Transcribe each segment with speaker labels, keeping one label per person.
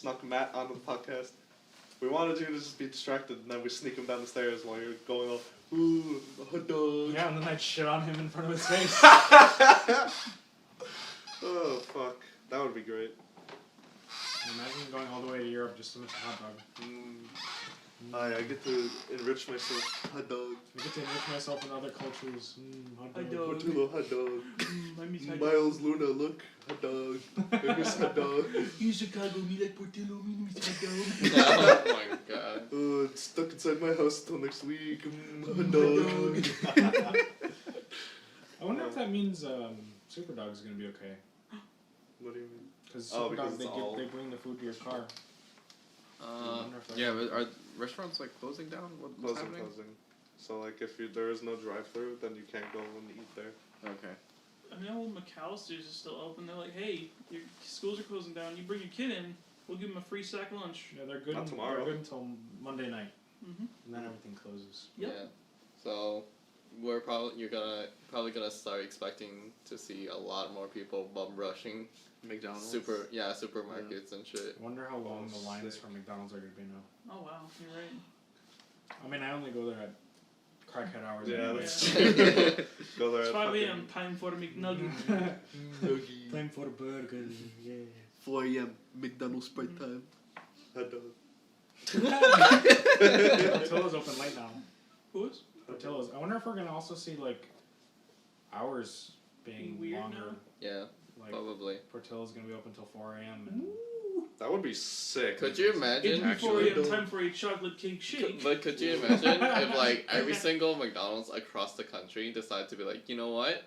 Speaker 1: snuck Matt onto the podcast. We wanted you to just be distracted, and then we sneak him down the stairs while you're going all, ooh, a hot dog.
Speaker 2: Yeah, and then I'd shit on him in front of his face.
Speaker 1: Oh, fuck. That would be great.
Speaker 2: Imagine going all the way to Europe just to miss a hot dog.
Speaker 1: I get to enrich myself. Hot dog.
Speaker 2: I get to enrich myself in other cultures. Hot dog.
Speaker 1: Portillo hot dog.
Speaker 3: I miss hot
Speaker 1: Miles Luna, look. Hot dog. I miss hot dog.
Speaker 3: You Chicago, me like Portillo, me miss hot dog.
Speaker 4: Oh my god.
Speaker 1: Oh, it's stuck inside my house till next week. Hot dog.
Speaker 2: I wonder if that means Superdog is going to be okay.
Speaker 1: What do you mean?
Speaker 2: Because
Speaker 1: Oh,
Speaker 2: Superdog,
Speaker 1: because
Speaker 2: they bring the food to your car.
Speaker 4: Yeah, but are restaurants like closing down? What's happening?
Speaker 1: Closing. So like if there is no drive-through, then you can't go and eat there.
Speaker 4: Okay.
Speaker 3: I know McAllister's is still open. They're like, hey, your schools are closing down. You bring your kid in, we'll give him a free sack lunch.
Speaker 2: Yeah, they're good.
Speaker 1: Not tomorrow.
Speaker 2: They're good until Monday night,
Speaker 3: Mm-hmm.
Speaker 2: and then everything closes.
Speaker 3: Yep.
Speaker 4: Yeah. So you're probably gonna start expecting to see a lot more people bum rushing
Speaker 1: McDonald's.
Speaker 4: supermarkets and shit.
Speaker 2: I wonder how long the lines for McDonald's are going to be now.
Speaker 3: Oh, wow. You're right.
Speaker 2: I mean, I only go there at crackhead hours.
Speaker 1: Yeah,
Speaker 2: anyway.
Speaker 1: that's Go there.
Speaker 3: It's
Speaker 1: at
Speaker 3: 5 a.m.
Speaker 1: fucking
Speaker 3: Time for a McNugget.
Speaker 2: Time for a burger. Yeah.
Speaker 1: 4 a.m. McDonald's break time. Hot dog.
Speaker 2: Portillo's open late now.
Speaker 3: Who is?
Speaker 2: Portillo's. I wonder if we're going to also see, like, hours being
Speaker 3: Weird
Speaker 2: longer.
Speaker 3: now?
Speaker 4: Yeah,
Speaker 2: Like,
Speaker 4: probably.
Speaker 2: Portillo's going to be open until 4 a.m. And
Speaker 1: That would be sick.
Speaker 4: Could you
Speaker 3: It's
Speaker 4: imagine?
Speaker 3: before
Speaker 1: actually-
Speaker 3: 4 a.m. Time for a chocolate cake shake.
Speaker 4: But could you imagine if like every single McDonald's across the country decided to be like, you know what,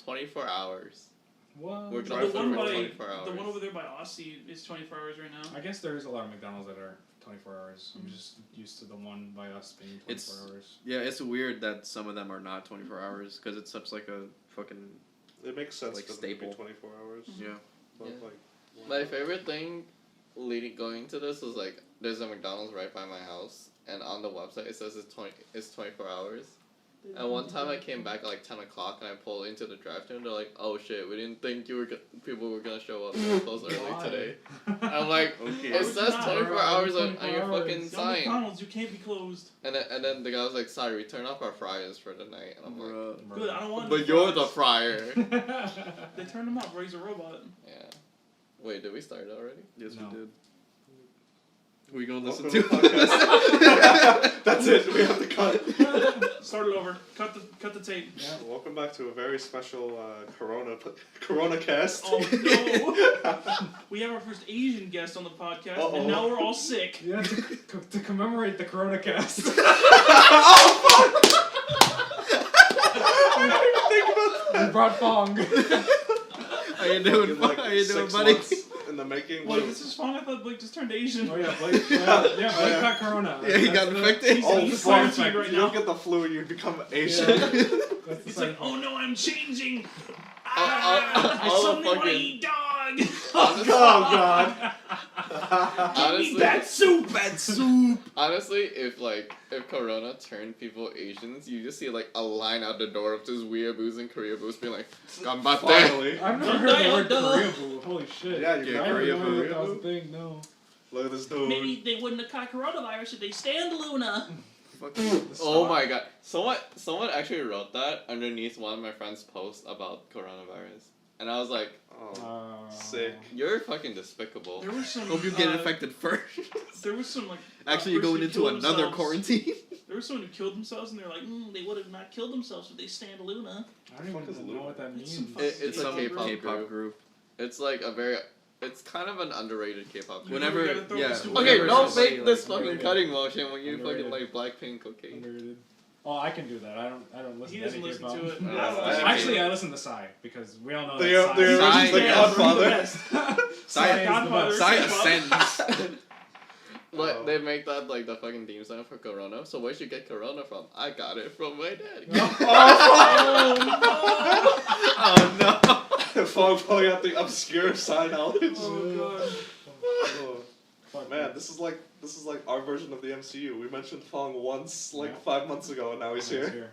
Speaker 4: 24 hours.
Speaker 2: what?
Speaker 4: We're
Speaker 3: The
Speaker 4: gonna
Speaker 3: one
Speaker 4: for
Speaker 3: by
Speaker 4: 24 hours.
Speaker 3: the one over there by Aussie is 24 hours right now.
Speaker 2: I guess there is a lot of McDonald's that are 24 hours. I'm just used to the one by us being 24
Speaker 5: It's-
Speaker 2: hours.
Speaker 5: Yeah, it's weird that some of them are not 24 hours because it's such like a fucking
Speaker 1: It makes sense
Speaker 5: Like
Speaker 1: for them to
Speaker 5: staple.
Speaker 1: be 24 hours.
Speaker 5: yeah.
Speaker 1: But
Speaker 4: Yeah.
Speaker 1: like,
Speaker 4: My favorite thing going to this was like there's a McDonald's right by my house, and on the website it says it's 24 hours. And one time I came back at like 10 o'clock and I pulled into the drive-thru and they're like, oh shit, we didn't think people were gonna show up. We're closed early
Speaker 2: Why?
Speaker 4: today. I'm like,
Speaker 1: okay.
Speaker 4: it says 24 hours on
Speaker 2: 24
Speaker 4: your fucking
Speaker 2: hours.
Speaker 3: It's on
Speaker 4: sign.
Speaker 3: McDonald's, you can't be closed.
Speaker 4: And then the guy was like, sorry, we turned off our fryers for the night. And I'm like,
Speaker 5: Bruh.
Speaker 3: Good, I don't want
Speaker 4: but
Speaker 3: any
Speaker 4: you're the
Speaker 3: fries.
Speaker 4: fryer.
Speaker 3: They turned him off, Ray's a robot.
Speaker 4: Yeah. Wait, did we start already?
Speaker 5: Yes,
Speaker 2: No.
Speaker 5: we did. We gonna listen
Speaker 1: Welcome
Speaker 5: to?
Speaker 1: to the podcast. That's it. We have to cut.
Speaker 3: Start it over. Cut the tape.
Speaker 2: Yeah.
Speaker 1: Welcome back to a very special Corona cast.
Speaker 3: Oh no! We have our first Asian guest on the podcast,
Speaker 1: Uh-oh.
Speaker 3: and now we're all sick.
Speaker 2: Yeah, to commemorate the Corona cast. We brought Phong.
Speaker 5: How you doing?
Speaker 1: In, like,
Speaker 5: How you doing,
Speaker 1: 6
Speaker 5: buddy?
Speaker 1: months in the making.
Speaker 3: Wait, this is fun. I thought Blake just turned Asian.
Speaker 2: Oh yeah, Blake. Blake got Corona.
Speaker 5: Yeah, he got infected.
Speaker 3: He's-
Speaker 1: Oh,
Speaker 3: he's
Speaker 1: fuck.
Speaker 3: quarantined right
Speaker 1: You don't
Speaker 3: now.
Speaker 1: get the flu, you become Asian.
Speaker 2: That's the
Speaker 3: It's
Speaker 2: same
Speaker 3: like, oh no, I'm changing.
Speaker 4: all
Speaker 3: I
Speaker 4: the
Speaker 3: suddenly want to
Speaker 4: fucking-
Speaker 3: eat dog.
Speaker 1: Oh, God.
Speaker 3: Give me
Speaker 4: Honestly,
Speaker 3: bat soup.
Speaker 5: Bad soup.
Speaker 4: honestly, if Corona turned people Asians, you just see like a line out the door of just weeaboos and Koreaboos being like, "Ganbatte."
Speaker 1: Finally.
Speaker 2: I've never
Speaker 3: Don't
Speaker 2: heard the
Speaker 3: die,
Speaker 2: word
Speaker 3: duh.
Speaker 2: Koreaboo. Holy shit.
Speaker 1: Yeah, you
Speaker 5: Yeah,
Speaker 2: I didn't know
Speaker 5: Koreaboo.
Speaker 2: that was a thing, no.
Speaker 1: Look at this dude.
Speaker 3: Maybe they wouldn't have caught coronavirus if they stand Luna.
Speaker 5: Fucking
Speaker 4: Oh my god! Someone actually wrote that underneath one of my friend's posts about coronavirus, and I was like,
Speaker 1: Oh, sick.
Speaker 4: "You're fucking despicable."
Speaker 3: There was some.
Speaker 5: Hope you get infected first.
Speaker 3: There was some like.
Speaker 5: Actually, you're
Speaker 3: person
Speaker 5: going
Speaker 3: who
Speaker 5: into
Speaker 3: killed
Speaker 5: another
Speaker 3: themselves.
Speaker 5: quarantine.
Speaker 3: There was someone who killed themselves, and they're like, they would have not killed themselves if they stand Luna.
Speaker 2: I don't
Speaker 1: Fuck is
Speaker 2: even know
Speaker 1: Luna?
Speaker 2: what that
Speaker 3: It's
Speaker 2: means.
Speaker 3: some
Speaker 4: It's a
Speaker 3: K-pop
Speaker 4: K-pop
Speaker 5: K-pop group.
Speaker 4: It's like it's kind of an underrated K-pop group.
Speaker 5: Whenever,
Speaker 3: You gotta throw
Speaker 5: yeah.
Speaker 3: this to
Speaker 4: Okay,
Speaker 5: whenever
Speaker 4: don't
Speaker 5: somebody,
Speaker 4: make this
Speaker 5: like,
Speaker 4: fucking
Speaker 2: underrated.
Speaker 4: cutting motion when you
Speaker 2: Underrated.
Speaker 4: fucking like Blackpink, okay?
Speaker 2: Underrated. Oh, I can do that. I don't listen
Speaker 3: He
Speaker 2: to
Speaker 3: doesn't
Speaker 2: any
Speaker 3: listen
Speaker 2: K-pop.
Speaker 3: to it.
Speaker 4: No,
Speaker 3: I don't
Speaker 1: I
Speaker 3: listen
Speaker 2: Actually,
Speaker 3: to
Speaker 2: I listen to Psy because we all know
Speaker 1: They
Speaker 2: that
Speaker 1: are the
Speaker 5: Psy-
Speaker 1: the Godfather.
Speaker 2: Psy is the
Speaker 3: Godfather.
Speaker 2: best.
Speaker 5: Psy
Speaker 3: K-pop.
Speaker 5: ascends.
Speaker 4: Like
Speaker 1: Oh.
Speaker 4: they make that like the fucking theme song for Corona. So where'd you get Corona from? I got it from my dad.
Speaker 5: Oh no.
Speaker 1: Phong pulling out the obscure side knowledge.
Speaker 3: Oh god.
Speaker 1: Oh.
Speaker 2: Fuck
Speaker 1: Man, this is like our version of the MCU. We mentioned Phong once like
Speaker 2: Yeah.
Speaker 1: 5 months ago, and now he's
Speaker 2: He's
Speaker 1: here.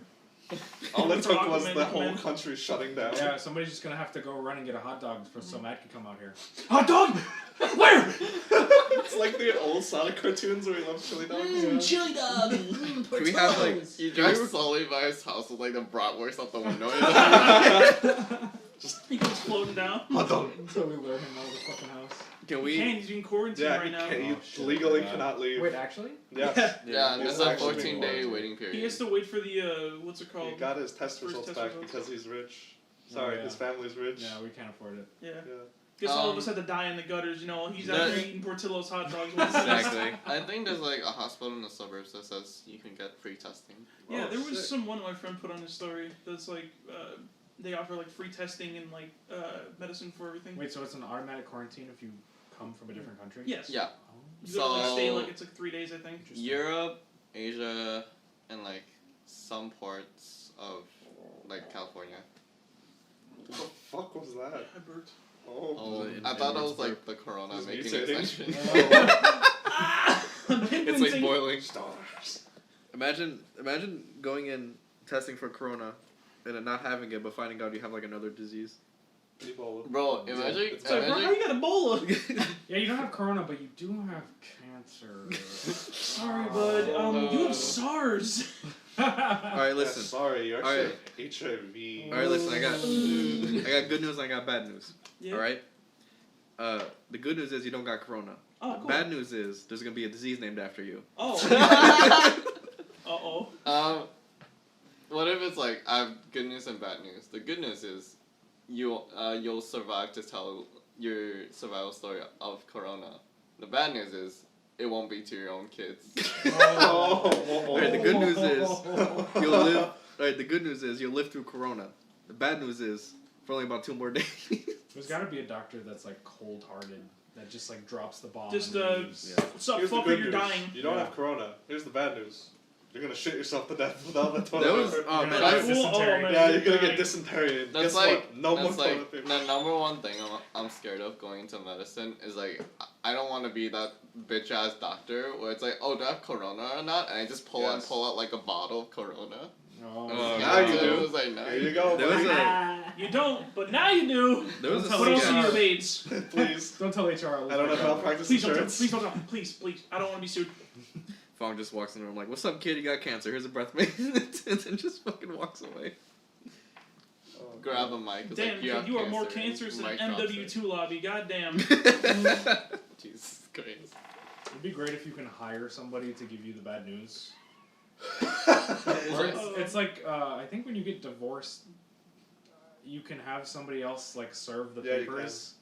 Speaker 1: All it
Speaker 3: For
Speaker 1: took was
Speaker 3: Aquaman
Speaker 1: the
Speaker 3: to come
Speaker 1: whole
Speaker 3: in.
Speaker 1: country shutting down.
Speaker 2: Yeah, somebody's just gonna have to go run and get a hot dog so Matt can come out here.
Speaker 3: Hot dog? Where?
Speaker 1: like the old Sonic cartoons where he loves chili dogs.
Speaker 3: Chili dog.
Speaker 5: Can we have like?
Speaker 4: He drives slowly by his house with like the bratwurst out the window.
Speaker 3: He goes floating down.
Speaker 1: Hot dog.
Speaker 2: Until we lure him out of the fucking house.
Speaker 5: Can
Speaker 3: He
Speaker 5: we?
Speaker 3: can't, he's being quarantined
Speaker 1: Yeah,
Speaker 3: right now.
Speaker 1: he
Speaker 2: Oh, shit,
Speaker 1: legally
Speaker 2: yeah.
Speaker 1: cannot leave.
Speaker 2: Wait, actually?
Speaker 1: Yes.
Speaker 4: Yeah, and
Speaker 1: He's
Speaker 4: there's a
Speaker 1: actually
Speaker 4: 14-day
Speaker 2: being
Speaker 4: waiting period.
Speaker 3: He has to wait for the, what's it called?
Speaker 1: He got his test
Speaker 3: First
Speaker 1: results
Speaker 3: test
Speaker 1: back
Speaker 3: results.
Speaker 1: because he's rich. Sorry,
Speaker 2: yeah.
Speaker 1: his family's rich.
Speaker 2: Yeah, we can't afford it.
Speaker 3: Yeah.
Speaker 1: Yeah.
Speaker 3: Guess all of us had to die in the gutters, you know, he's out
Speaker 4: No.
Speaker 3: there eating Portillo's hot dogs.
Speaker 5: Exactly.
Speaker 4: I think there's like a hospital in the suburbs that says you can get free testing.
Speaker 3: Yeah,
Speaker 1: Oh,
Speaker 3: there was
Speaker 1: sick.
Speaker 3: some one my friend put on his story that's like, they offer like free testing and like, medicine for everything.
Speaker 2: Wait, so it's an automatic quarantine if you come from a different country?
Speaker 3: Yes.
Speaker 4: Yeah,
Speaker 2: Oh,
Speaker 3: You gotta like stay
Speaker 4: So-
Speaker 3: like, it's like 3 days, I think.
Speaker 2: interesting.
Speaker 4: Europe, Asia, and like some parts of like California.
Speaker 1: What the fuck was that?
Speaker 3: I burped.
Speaker 1: Oh.
Speaker 4: Oh,
Speaker 5: in-
Speaker 4: I thought
Speaker 5: in
Speaker 4: that was
Speaker 5: Pittsburgh.
Speaker 4: like the corona
Speaker 1: Just
Speaker 4: making
Speaker 1: mutating.
Speaker 4: extension.
Speaker 5: It's like boiling.
Speaker 1: Stars.
Speaker 5: Imagine going in testing for corona, and then not having it, but finding out you have like another disease.
Speaker 1: Ebola.
Speaker 4: Bro, imagine,
Speaker 1: It's
Speaker 3: It's like, bro, how
Speaker 4: imagine,
Speaker 3: you got Ebola?
Speaker 2: Yeah, you don't have corona, but you do have cancer.
Speaker 3: Sorry, bud. You have SARS.
Speaker 5: All right,
Speaker 1: Yeah,
Speaker 5: listen.
Speaker 1: sorry, you
Speaker 5: All
Speaker 1: actually
Speaker 5: right.
Speaker 1: have HIV.
Speaker 5: All right, listen. I got good news. And I got bad news.
Speaker 3: Yeah.
Speaker 5: All right. The good news is you don't got corona.
Speaker 3: Oh, cool.
Speaker 5: Bad news is there's gonna be a disease named after you.
Speaker 3: Oh. Uh-oh.
Speaker 4: what if it's like I have good news and bad news? The good news is you'll survive to tell your survival story of corona. The bad news is it won't be to your own kids.
Speaker 1: Oh.
Speaker 5: All right. The good news is you'll live. All right. The good news is you'll live through corona. The bad news is for only about 2 more days.
Speaker 2: There's gotta be a doctor that's like cold-hearted, that just like drops the bomb.
Speaker 3: Just,
Speaker 2: and leaves.
Speaker 5: Yeah.
Speaker 3: What's up,
Speaker 1: Here's the
Speaker 3: fucker?
Speaker 1: good
Speaker 3: You're
Speaker 1: news.
Speaker 3: dying.
Speaker 1: You don't
Speaker 2: Yeah.
Speaker 1: have corona. Here's the bad news. You're gonna shit yourself to death without that
Speaker 5: That
Speaker 1: toilet
Speaker 5: was
Speaker 1: paper.
Speaker 5: oh
Speaker 2: Yeah,
Speaker 5: man.
Speaker 2: that's
Speaker 5: I-
Speaker 2: dysentery.
Speaker 3: man.
Speaker 1: Yeah, you're gonna
Speaker 3: dying.
Speaker 1: get dysentery. And
Speaker 4: That's
Speaker 1: guess
Speaker 4: like
Speaker 1: what? No more
Speaker 4: that's like
Speaker 1: toilet paper.
Speaker 4: the number one thing I'm scared of going into medicine is like I don't want to be that bitch ass doctor where it's like, oh, do I have corona or not? And I just pull
Speaker 1: Yes.
Speaker 4: out like a bottle of corona.
Speaker 2: Oh,
Speaker 5: Oh,
Speaker 1: now you
Speaker 4: And
Speaker 1: do.
Speaker 4: it was like, no.
Speaker 1: Here you go.
Speaker 5: There was
Speaker 1: buddy.
Speaker 5: a
Speaker 3: You don't, but now you do.
Speaker 5: there was a
Speaker 2: Don't
Speaker 3: What else do you
Speaker 5: scam.
Speaker 3: have AIDS?
Speaker 1: Please.
Speaker 2: Don't tell HR.
Speaker 1: I don't have malpractice
Speaker 3: Please don't,
Speaker 1: insurance.
Speaker 3: please don't, please. I don't want to be sued.
Speaker 5: Phong just walks in the room like, "What's up, kid? You got cancer. Here's a breath mint," and then just fucking walks away.
Speaker 1: Oh,
Speaker 4: Grab a mic. It's
Speaker 3: Damn,
Speaker 4: like,
Speaker 3: kid,
Speaker 4: have
Speaker 3: you are more
Speaker 4: cancer, and
Speaker 3: cancerous than
Speaker 4: mic drops it.
Speaker 3: MW2 lobby. Goddamn.
Speaker 4: Jesus Christ.
Speaker 2: It'd be great if you can hire somebody to give you the bad news.
Speaker 4: Is
Speaker 2: Or
Speaker 4: it-
Speaker 2: it's like I think when you get divorced, you can have somebody else like serve the
Speaker 1: Yeah, you
Speaker 2: papers.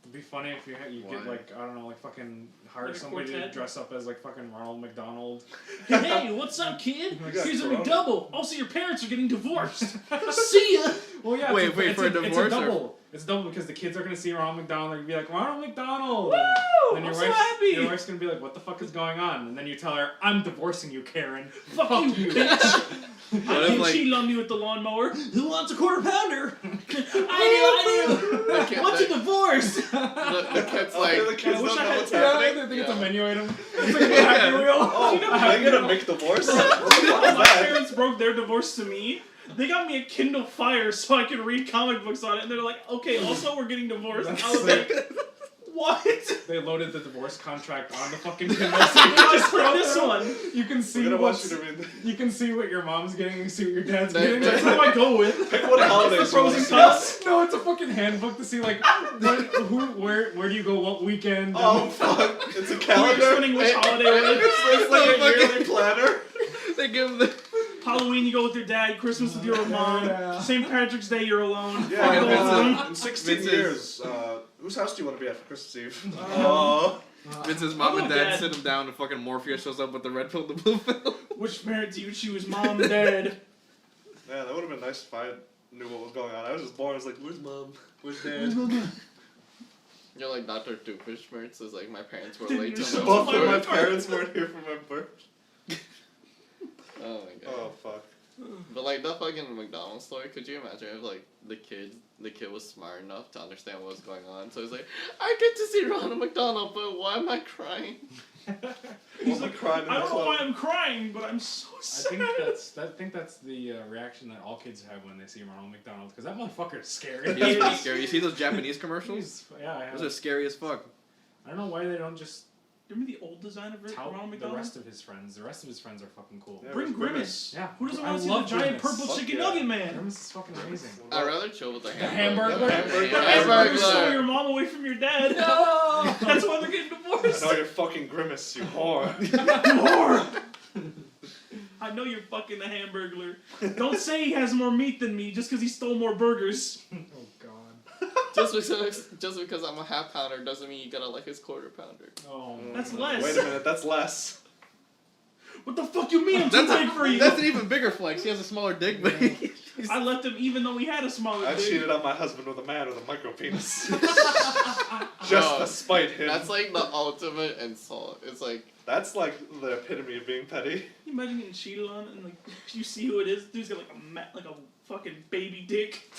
Speaker 2: It'd be funny if you get
Speaker 5: Why?
Speaker 2: like I don't know, like fucking hire
Speaker 3: Like a
Speaker 2: somebody to
Speaker 3: quartet?
Speaker 2: dress up as like fucking Ronald McDonald.
Speaker 3: Hey, what's up, kid?
Speaker 1: You got
Speaker 3: Here's a
Speaker 1: corona.
Speaker 3: McDouble. Also, your parents are getting divorced. See ya.
Speaker 2: Well, yeah.
Speaker 5: Wait,
Speaker 2: it's
Speaker 5: wait,
Speaker 2: it's
Speaker 5: for a
Speaker 2: It's
Speaker 5: divorce
Speaker 2: a
Speaker 5: or-
Speaker 2: double. It's double because the kids are gonna see Ronald McDonald. They're gonna be like Ronald McDonald.
Speaker 3: Woo!
Speaker 2: And
Speaker 3: I'm
Speaker 2: your
Speaker 3: so
Speaker 2: wife's,
Speaker 3: happy.
Speaker 2: Your wife's gonna be like, "What the fuck is going on?" And then you tell her, "I'm divorcing you, Karen."
Speaker 3: Fuck you, bitch.
Speaker 5: What
Speaker 3: I
Speaker 5: if,
Speaker 3: can
Speaker 5: like-
Speaker 3: cheat on me with the lawnmower. Who wants a quarter pounder? I do.
Speaker 4: The kid-
Speaker 3: What's a
Speaker 4: the-
Speaker 3: divorce?
Speaker 4: the kid's
Speaker 1: Okay,
Speaker 4: like,
Speaker 1: the kids
Speaker 3: I wish
Speaker 1: don't
Speaker 3: I
Speaker 1: know
Speaker 3: had
Speaker 1: what's
Speaker 3: to-
Speaker 2: Yeah,
Speaker 1: happening.
Speaker 2: I think it's a
Speaker 4: Yeah.
Speaker 2: menu item. It's like a Happy Wheel.
Speaker 1: Oh,
Speaker 3: You know,
Speaker 1: I'm gonna make divorce? What
Speaker 3: When my
Speaker 1: was that?
Speaker 3: parents broke their divorce to me, they got me a Kindle Fire so I could read comic books on it, and they're like, "Okay, also we're getting divorced."
Speaker 2: That's
Speaker 3: I was
Speaker 2: sick.
Speaker 3: like, "What?"
Speaker 2: They loaded the divorce contract on the fucking Kindle. So you can just
Speaker 3: Just for
Speaker 2: scroll
Speaker 3: this
Speaker 2: through.
Speaker 3: one.
Speaker 2: You can
Speaker 1: We're
Speaker 2: see
Speaker 1: gonna watch
Speaker 2: what's,
Speaker 1: you to read.
Speaker 2: you can see what your mom's getting and see what your dad's
Speaker 4: They-
Speaker 2: getting.
Speaker 4: they-
Speaker 3: That's what I go with.
Speaker 1: Pick what holidays you want to
Speaker 3: pros
Speaker 1: see.
Speaker 3: and cons.
Speaker 2: No, it's a fucking handbook to see like where do you go what weekend.
Speaker 1: Oh fuck! It's a
Speaker 3: Who are you
Speaker 1: calendar.
Speaker 3: spending which holiday with?
Speaker 1: It's like a
Speaker 5: fucking-
Speaker 1: yearly planner.
Speaker 5: They give him the.
Speaker 3: Halloween, you go with your dad. Christmas with your mom.
Speaker 2: Yeah.
Speaker 3: St. Patrick's Day, you're alone.
Speaker 1: Yeah,
Speaker 3: Fuck
Speaker 5: Vincent.
Speaker 3: all of them.
Speaker 1: in 16
Speaker 5: Vince's-
Speaker 1: years, whose house do you want to be at for Christmas Eve? Oh,
Speaker 5: Vince's mom
Speaker 3: I'll
Speaker 5: and
Speaker 3: go
Speaker 5: dad
Speaker 3: dad.
Speaker 5: sit him down, and fucking Morpheus shows up with the red pill and the blue pill.
Speaker 3: Which parent do you choose, mom, dad?
Speaker 1: yeah, that would have been nice if I knew what was going on. I was just born. I was like, "Where's mom? Where's dad?"
Speaker 4: you're like Dr. Doofenshmirtz is like, my parents were
Speaker 3: Dude,
Speaker 4: late
Speaker 3: you're
Speaker 4: to
Speaker 3: so
Speaker 4: my
Speaker 1: Both of my
Speaker 3: Birth.
Speaker 1: parents weren't here for my birth.
Speaker 4: Oh my god.
Speaker 1: Oh fuck.
Speaker 4: But like that fucking McDonald's story, could you imagine if like the kid was smart enough to understand what was going on? So he's like, I get to see Ronald McDonald, but why am I crying?
Speaker 3: He's
Speaker 1: Well,
Speaker 3: like,
Speaker 1: crying in
Speaker 3: I
Speaker 1: the
Speaker 3: don't know
Speaker 1: club.
Speaker 3: why I'm crying, but I'm so
Speaker 2: I
Speaker 3: sad.
Speaker 2: think that's the reaction that all kids have when they see Ronald McDonald because that motherfucker's scary.
Speaker 5: He's pretty scary. You see those Japanese commercials?
Speaker 2: Yeah, I have.
Speaker 5: Those are scary as fuck.
Speaker 2: I don't know why they don't just
Speaker 3: Remember the old design of Ronald
Speaker 2: The
Speaker 3: McDonald?
Speaker 2: rest of his friends. The rest of his friends are fucking cool.
Speaker 1: Yeah.
Speaker 3: Bring
Speaker 1: Grimace.
Speaker 3: Grimace.
Speaker 2: Yeah.
Speaker 3: Who doesn't
Speaker 2: I
Speaker 3: want to see the
Speaker 2: love
Speaker 3: giant
Speaker 2: Grimace.
Speaker 3: purple
Speaker 1: Fuck
Speaker 3: chicken
Speaker 1: yeah.
Speaker 3: nugget man?
Speaker 2: Grimace is fucking amazing.
Speaker 4: I'd rather chill with the
Speaker 2: The
Speaker 4: hamburger.
Speaker 2: hamburger?
Speaker 1: Hamburger.
Speaker 3: Hamburger stole
Speaker 4: Hamburger.
Speaker 3: your mom away from your dad.
Speaker 2: No!
Speaker 3: That's why they're getting
Speaker 1: I
Speaker 3: divorced.
Speaker 1: know you're fucking Grimace, you whore.
Speaker 3: Whore. I know you're fucking the hamburglar. Don't say he has more meat than me just because he stole more burgers.
Speaker 2: Oh god.
Speaker 4: Just because I'm a half pounder doesn't mean you gotta like his quarter pounder.
Speaker 2: Oh.
Speaker 3: That's
Speaker 2: no.
Speaker 3: less.
Speaker 1: Wait a minute, that's less.
Speaker 3: What the fuck you mean I'm too big for you?
Speaker 5: That's an even bigger flex. He has a smaller dick, but
Speaker 3: I left him even though he had a smaller
Speaker 1: I
Speaker 3: dick.
Speaker 1: cheated on my husband with a man with a micro penis. Just
Speaker 4: No,
Speaker 1: to spite him.
Speaker 4: That's like the ultimate insult. It's like,
Speaker 1: That's like the epitome of being petty.
Speaker 3: Can you imagine getting cheated on and like you see who it is? Dude's got like a fucking baby dick.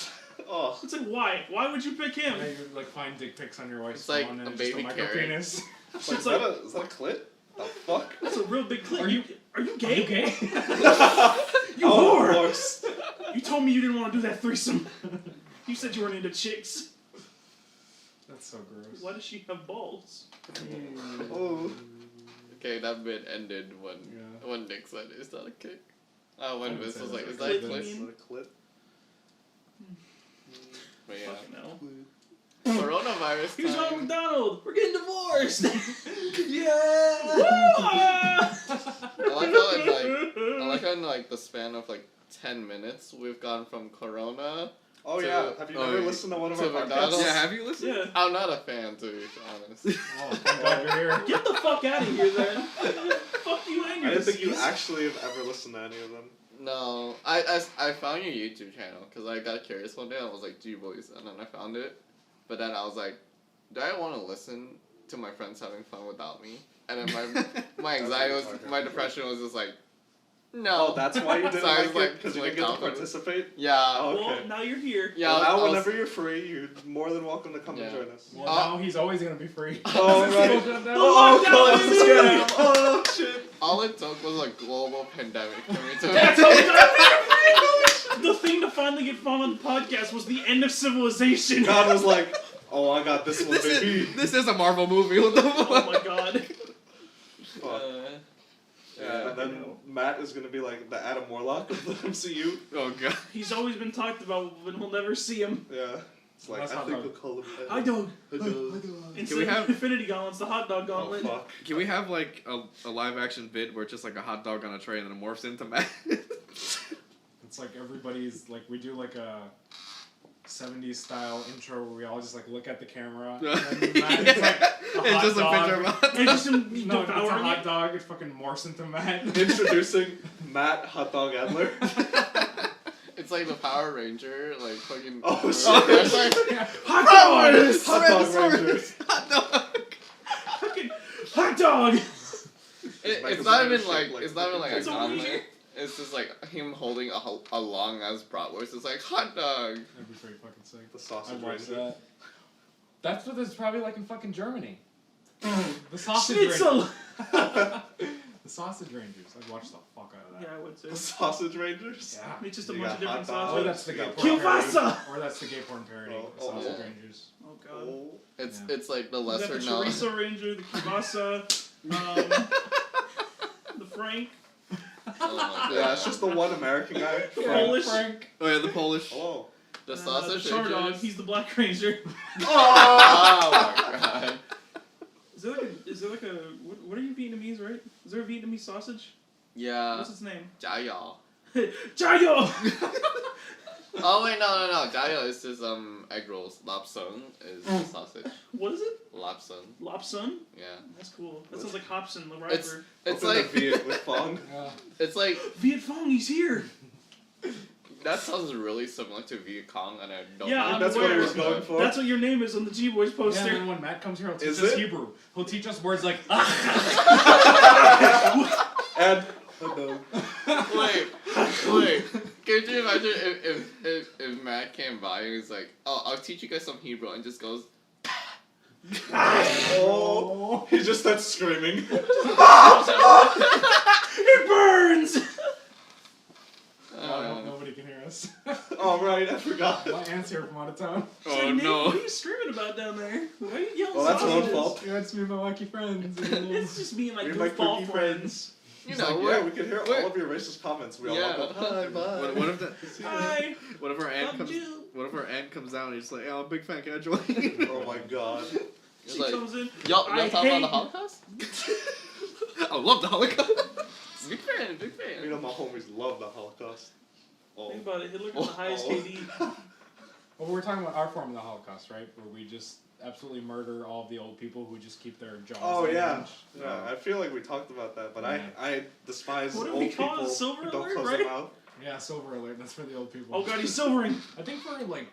Speaker 1: Oh.
Speaker 3: It's like why? Why would you pick him?
Speaker 2: Now you like find dick pics on your wife's
Speaker 4: It's like
Speaker 2: phone and
Speaker 4: a
Speaker 2: it's just
Speaker 4: baby
Speaker 2: a micro
Speaker 4: carrot.
Speaker 2: penis.
Speaker 1: Is
Speaker 3: It's
Speaker 1: that
Speaker 3: like
Speaker 1: a clit? The fuck?
Speaker 3: that's a real big clip.
Speaker 2: Are you
Speaker 3: gay?
Speaker 2: Are you gay?
Speaker 3: You
Speaker 1: Oh,
Speaker 3: whore!
Speaker 1: of course.
Speaker 3: You told me you didn't want to do that threesome. You said you weren't into chicks.
Speaker 2: That's so gross.
Speaker 3: Why does she have balls?
Speaker 1: Oh.
Speaker 4: okay, that bit ended when
Speaker 2: Yeah.
Speaker 4: when Nick said, "Is that a kick?" When
Speaker 2: wouldn't
Speaker 4: Vince
Speaker 2: say
Speaker 4: was
Speaker 2: that's
Speaker 4: like,
Speaker 2: a
Speaker 4: "Is that a
Speaker 3: clip.
Speaker 4: clip?"
Speaker 1: Is that a clit?
Speaker 4: But yeah,
Speaker 3: Fucking hell.
Speaker 4: coronavirus
Speaker 3: Here's Ronald
Speaker 4: time.
Speaker 3: McDonald. We're getting divorced.
Speaker 1: Yeah!
Speaker 4: I like how in like the span of like 10 minutes we've gone from Corona.
Speaker 1: Oh, yeah. Have you never listened to one of
Speaker 4: to
Speaker 1: our
Speaker 4: McDonald's?
Speaker 1: podcasts?
Speaker 5: yeah, have you listened?
Speaker 3: Yeah.
Speaker 4: I'm not a fan, to be honest.
Speaker 2: Oh, thank God you're here.
Speaker 3: Get the fuck out of here then. Fuck you and
Speaker 1: I
Speaker 3: your
Speaker 1: didn't think you
Speaker 3: disease.
Speaker 1: actually have ever listened to any of them.
Speaker 4: No, I found your YouTube channel because I got curious one day and I was like, G-Boys, and then I found it. But then I was like, do I want to listen to my friends having fun without me? And then my anxiety was, my depression was just like, no.
Speaker 1: Oh, that's why you didn't
Speaker 4: So I was
Speaker 1: like it? Because you
Speaker 4: like,
Speaker 1: didn't get to
Speaker 4: confident.
Speaker 1: participate?
Speaker 4: Yeah.
Speaker 1: Oh,
Speaker 3: Well,
Speaker 1: okay.
Speaker 3: now you're here.
Speaker 4: Yeah.
Speaker 1: Well,
Speaker 4: I
Speaker 1: now
Speaker 4: was-
Speaker 1: whenever you're free, you're more than welcome to come and
Speaker 4: Yeah.
Speaker 1: join us.
Speaker 2: Well, now he's always gonna be free.
Speaker 1: Oh, right.
Speaker 3: The
Speaker 1: Oh,
Speaker 3: lockdown
Speaker 1: God,
Speaker 3: is
Speaker 1: it's scam. Oh, shit.
Speaker 4: All it took was a global pandemic for me to.
Speaker 3: That's how we got free. The thing to finally get Phong on the podcast was the end of civilization.
Speaker 1: God was like, oh, I got this one, baby.
Speaker 5: This is a Marvel movie. What the fuck?
Speaker 3: Oh my god.
Speaker 1: Fuck.
Speaker 4: Yeah.
Speaker 1: And then Matt is gonna be like the Adam Warlock of the MCU.
Speaker 5: Oh god.
Speaker 3: He's always been talked about, but we'll never see him.
Speaker 1: Yeah. It's like,
Speaker 2: That's
Speaker 1: I
Speaker 2: hot
Speaker 1: think
Speaker 2: dog.
Speaker 1: we'll call him
Speaker 3: Hi, dog.
Speaker 1: Hi, dog.
Speaker 3: Instead
Speaker 5: we
Speaker 3: of
Speaker 5: have-
Speaker 3: Infinity Gauntlets, the hot dog
Speaker 1: Oh,
Speaker 3: gauntlet.
Speaker 1: fuck.
Speaker 5: Can we have like a live action vid where it's just like a hot dog on a tray and then it morphs into Matt?
Speaker 2: It's like everybody's like we do like a 70s style intro where we all just like look at the camera.
Speaker 5: Yeah.
Speaker 2: And then Matt is like a
Speaker 5: It's
Speaker 2: hot
Speaker 5: just a
Speaker 2: dog.
Speaker 5: picture of a hot
Speaker 3: And just him
Speaker 2: No, it's a
Speaker 3: devouring
Speaker 2: hot
Speaker 3: it.
Speaker 2: dog. It fucking morphs into Matt.
Speaker 1: Introducing Matt Hot Dog Adler.
Speaker 4: It's like the Power Ranger, like fucking.
Speaker 1: Oh, shit.
Speaker 4: It's like,
Speaker 3: Hot dog!
Speaker 1: Hot Dog Ranger.
Speaker 5: Hot dog.
Speaker 3: Fucking hot dog!
Speaker 4: it's not even like it's not even like a
Speaker 3: It's a
Speaker 4: gauntlet.
Speaker 3: Ranger.
Speaker 4: It's just like him holding a long ass bratwurst. It's like hot dog.
Speaker 2: That'd be pretty fucking sick.
Speaker 1: The sausage
Speaker 2: I'd watch
Speaker 1: Ranger.
Speaker 2: that. That's what it's probably like in fucking Germany. The sausage
Speaker 3: Schnitzel!
Speaker 2: Rangers. The sausage Rangers. I'd watch the fuck out of that.
Speaker 3: Yeah, I would too.
Speaker 1: The Sausage Rangers?
Speaker 2: Yeah.
Speaker 3: It's just a
Speaker 1: You
Speaker 3: bunch of
Speaker 1: got
Speaker 3: different
Speaker 1: hot
Speaker 2: Or
Speaker 1: dogs.
Speaker 3: sausages.
Speaker 2: that's the gay
Speaker 1: Yeah.
Speaker 2: porn parody.
Speaker 3: Kielbasa!
Speaker 2: Or that's the gay porn parody.
Speaker 1: Oh,
Speaker 2: The sausage
Speaker 4: oh.
Speaker 2: Rangers.
Speaker 3: Oh god.
Speaker 1: Oh.
Speaker 4: It's
Speaker 2: Yeah.
Speaker 4: it's like the
Speaker 3: You got
Speaker 4: lesser
Speaker 3: the
Speaker 4: known.
Speaker 3: chorizo ranger, the kielbasa, the Frank,
Speaker 4: Oh my
Speaker 1: Yeah,
Speaker 4: God.
Speaker 1: it's just the one American guy.
Speaker 3: the
Speaker 2: Yeah,
Speaker 3: Polish,
Speaker 2: Frank.
Speaker 5: Oh yeah, the Polish.
Speaker 1: Hello.
Speaker 4: The
Speaker 3: the
Speaker 4: sausage
Speaker 3: char dog.
Speaker 4: Rangers.
Speaker 3: He's the Black Ranger.
Speaker 4: Oh my god.
Speaker 3: Is there like a what are you Vietnamese, right? Is there a Vietnamese sausage?
Speaker 4: Yeah.
Speaker 3: What's its name?
Speaker 4: Jiao.
Speaker 3: Jayo!
Speaker 4: Oh wait, no. Jiao is just egg rolls. Lap sung is the sausage.
Speaker 3: What is it?
Speaker 4: Lap sung.
Speaker 3: Lopsun?
Speaker 4: Yeah.
Speaker 3: That's cool. That sounds like Hobson, the
Speaker 4: It's
Speaker 3: rapper.
Speaker 4: it's
Speaker 1: Open
Speaker 4: like
Speaker 1: the Viet with Phong.
Speaker 2: Yeah.
Speaker 4: it's like
Speaker 3: Viet Phong, he's here!
Speaker 4: that sounds really similar to Viet Cong, and I don't.
Speaker 3: Yeah,
Speaker 4: know.
Speaker 3: I'm
Speaker 1: That's what he
Speaker 3: aware.
Speaker 1: was going for.
Speaker 3: That's what your name is on the G-Boys
Speaker 2: Yeah,
Speaker 3: poster.
Speaker 2: and then when Matt comes here, he'll teach
Speaker 1: Is
Speaker 2: us
Speaker 1: it?
Speaker 2: Hebrew. He'll teach us words like
Speaker 1: And hot dog.
Speaker 4: Wait. Could you imagine if Matt came by and he's like, "Oh, I'll teach you guys some Hebrew," and just goes,
Speaker 1: Oh. He just starts screaming.
Speaker 3: It burns!
Speaker 2: I hope nobody can hear us.
Speaker 1: Oh right, I forgot.
Speaker 2: My aunt's here from out of town.
Speaker 3: It's like, Nick,
Speaker 5: no.
Speaker 3: what are you screaming about down there? Why are you yelling
Speaker 1: Well, that's our own
Speaker 3: sausages?
Speaker 1: fault.
Speaker 2: Yeah, it's me and my wacky friends.
Speaker 3: It's just being like
Speaker 1: We're my
Speaker 3: goofball
Speaker 1: quirky
Speaker 3: friends.
Speaker 4: You
Speaker 1: It's
Speaker 4: know,
Speaker 1: like,
Speaker 4: we're-
Speaker 1: yeah, we can hear
Speaker 4: we're-
Speaker 1: all of your racist comments. We all
Speaker 4: Yeah.
Speaker 1: love them. Hi, bye.
Speaker 5: What if the
Speaker 3: Hi,
Speaker 5: what if our aunt
Speaker 3: I'm
Speaker 5: comes?
Speaker 3: Jew.
Speaker 5: What if our aunt comes down and she's like, "Oh, I'm a big fan. Can I join?"
Speaker 1: Oh my god.
Speaker 4: It's
Speaker 3: She
Speaker 4: like,
Speaker 3: comes in.
Speaker 4: y'all
Speaker 3: I
Speaker 4: talking about the
Speaker 3: hate-
Speaker 4: Holocaust?
Speaker 5: I love the Holocaust.
Speaker 4: Big fan, big
Speaker 1: You know
Speaker 4: fan.
Speaker 1: my homies love the Holocaust. Oh.
Speaker 3: Think about it. Hitler got the highest
Speaker 1: Oh.
Speaker 3: KD.
Speaker 2: Well, we're talking about our form of the Holocaust, right? Where we just absolutely murder all of the old people who just keep their jaws.
Speaker 1: Oh
Speaker 2: on
Speaker 1: yeah.
Speaker 2: edge.
Speaker 1: Yeah, I feel like we talked about that, but
Speaker 2: Yeah.
Speaker 1: I despise
Speaker 3: What do
Speaker 1: old
Speaker 3: we call it?
Speaker 1: people
Speaker 3: Silver
Speaker 1: who don't
Speaker 3: alert,
Speaker 1: close
Speaker 3: right?
Speaker 1: their mouth.
Speaker 2: Yeah, silver alert. That's for the old people.
Speaker 3: Oh god, he's silvering.
Speaker 2: I think for like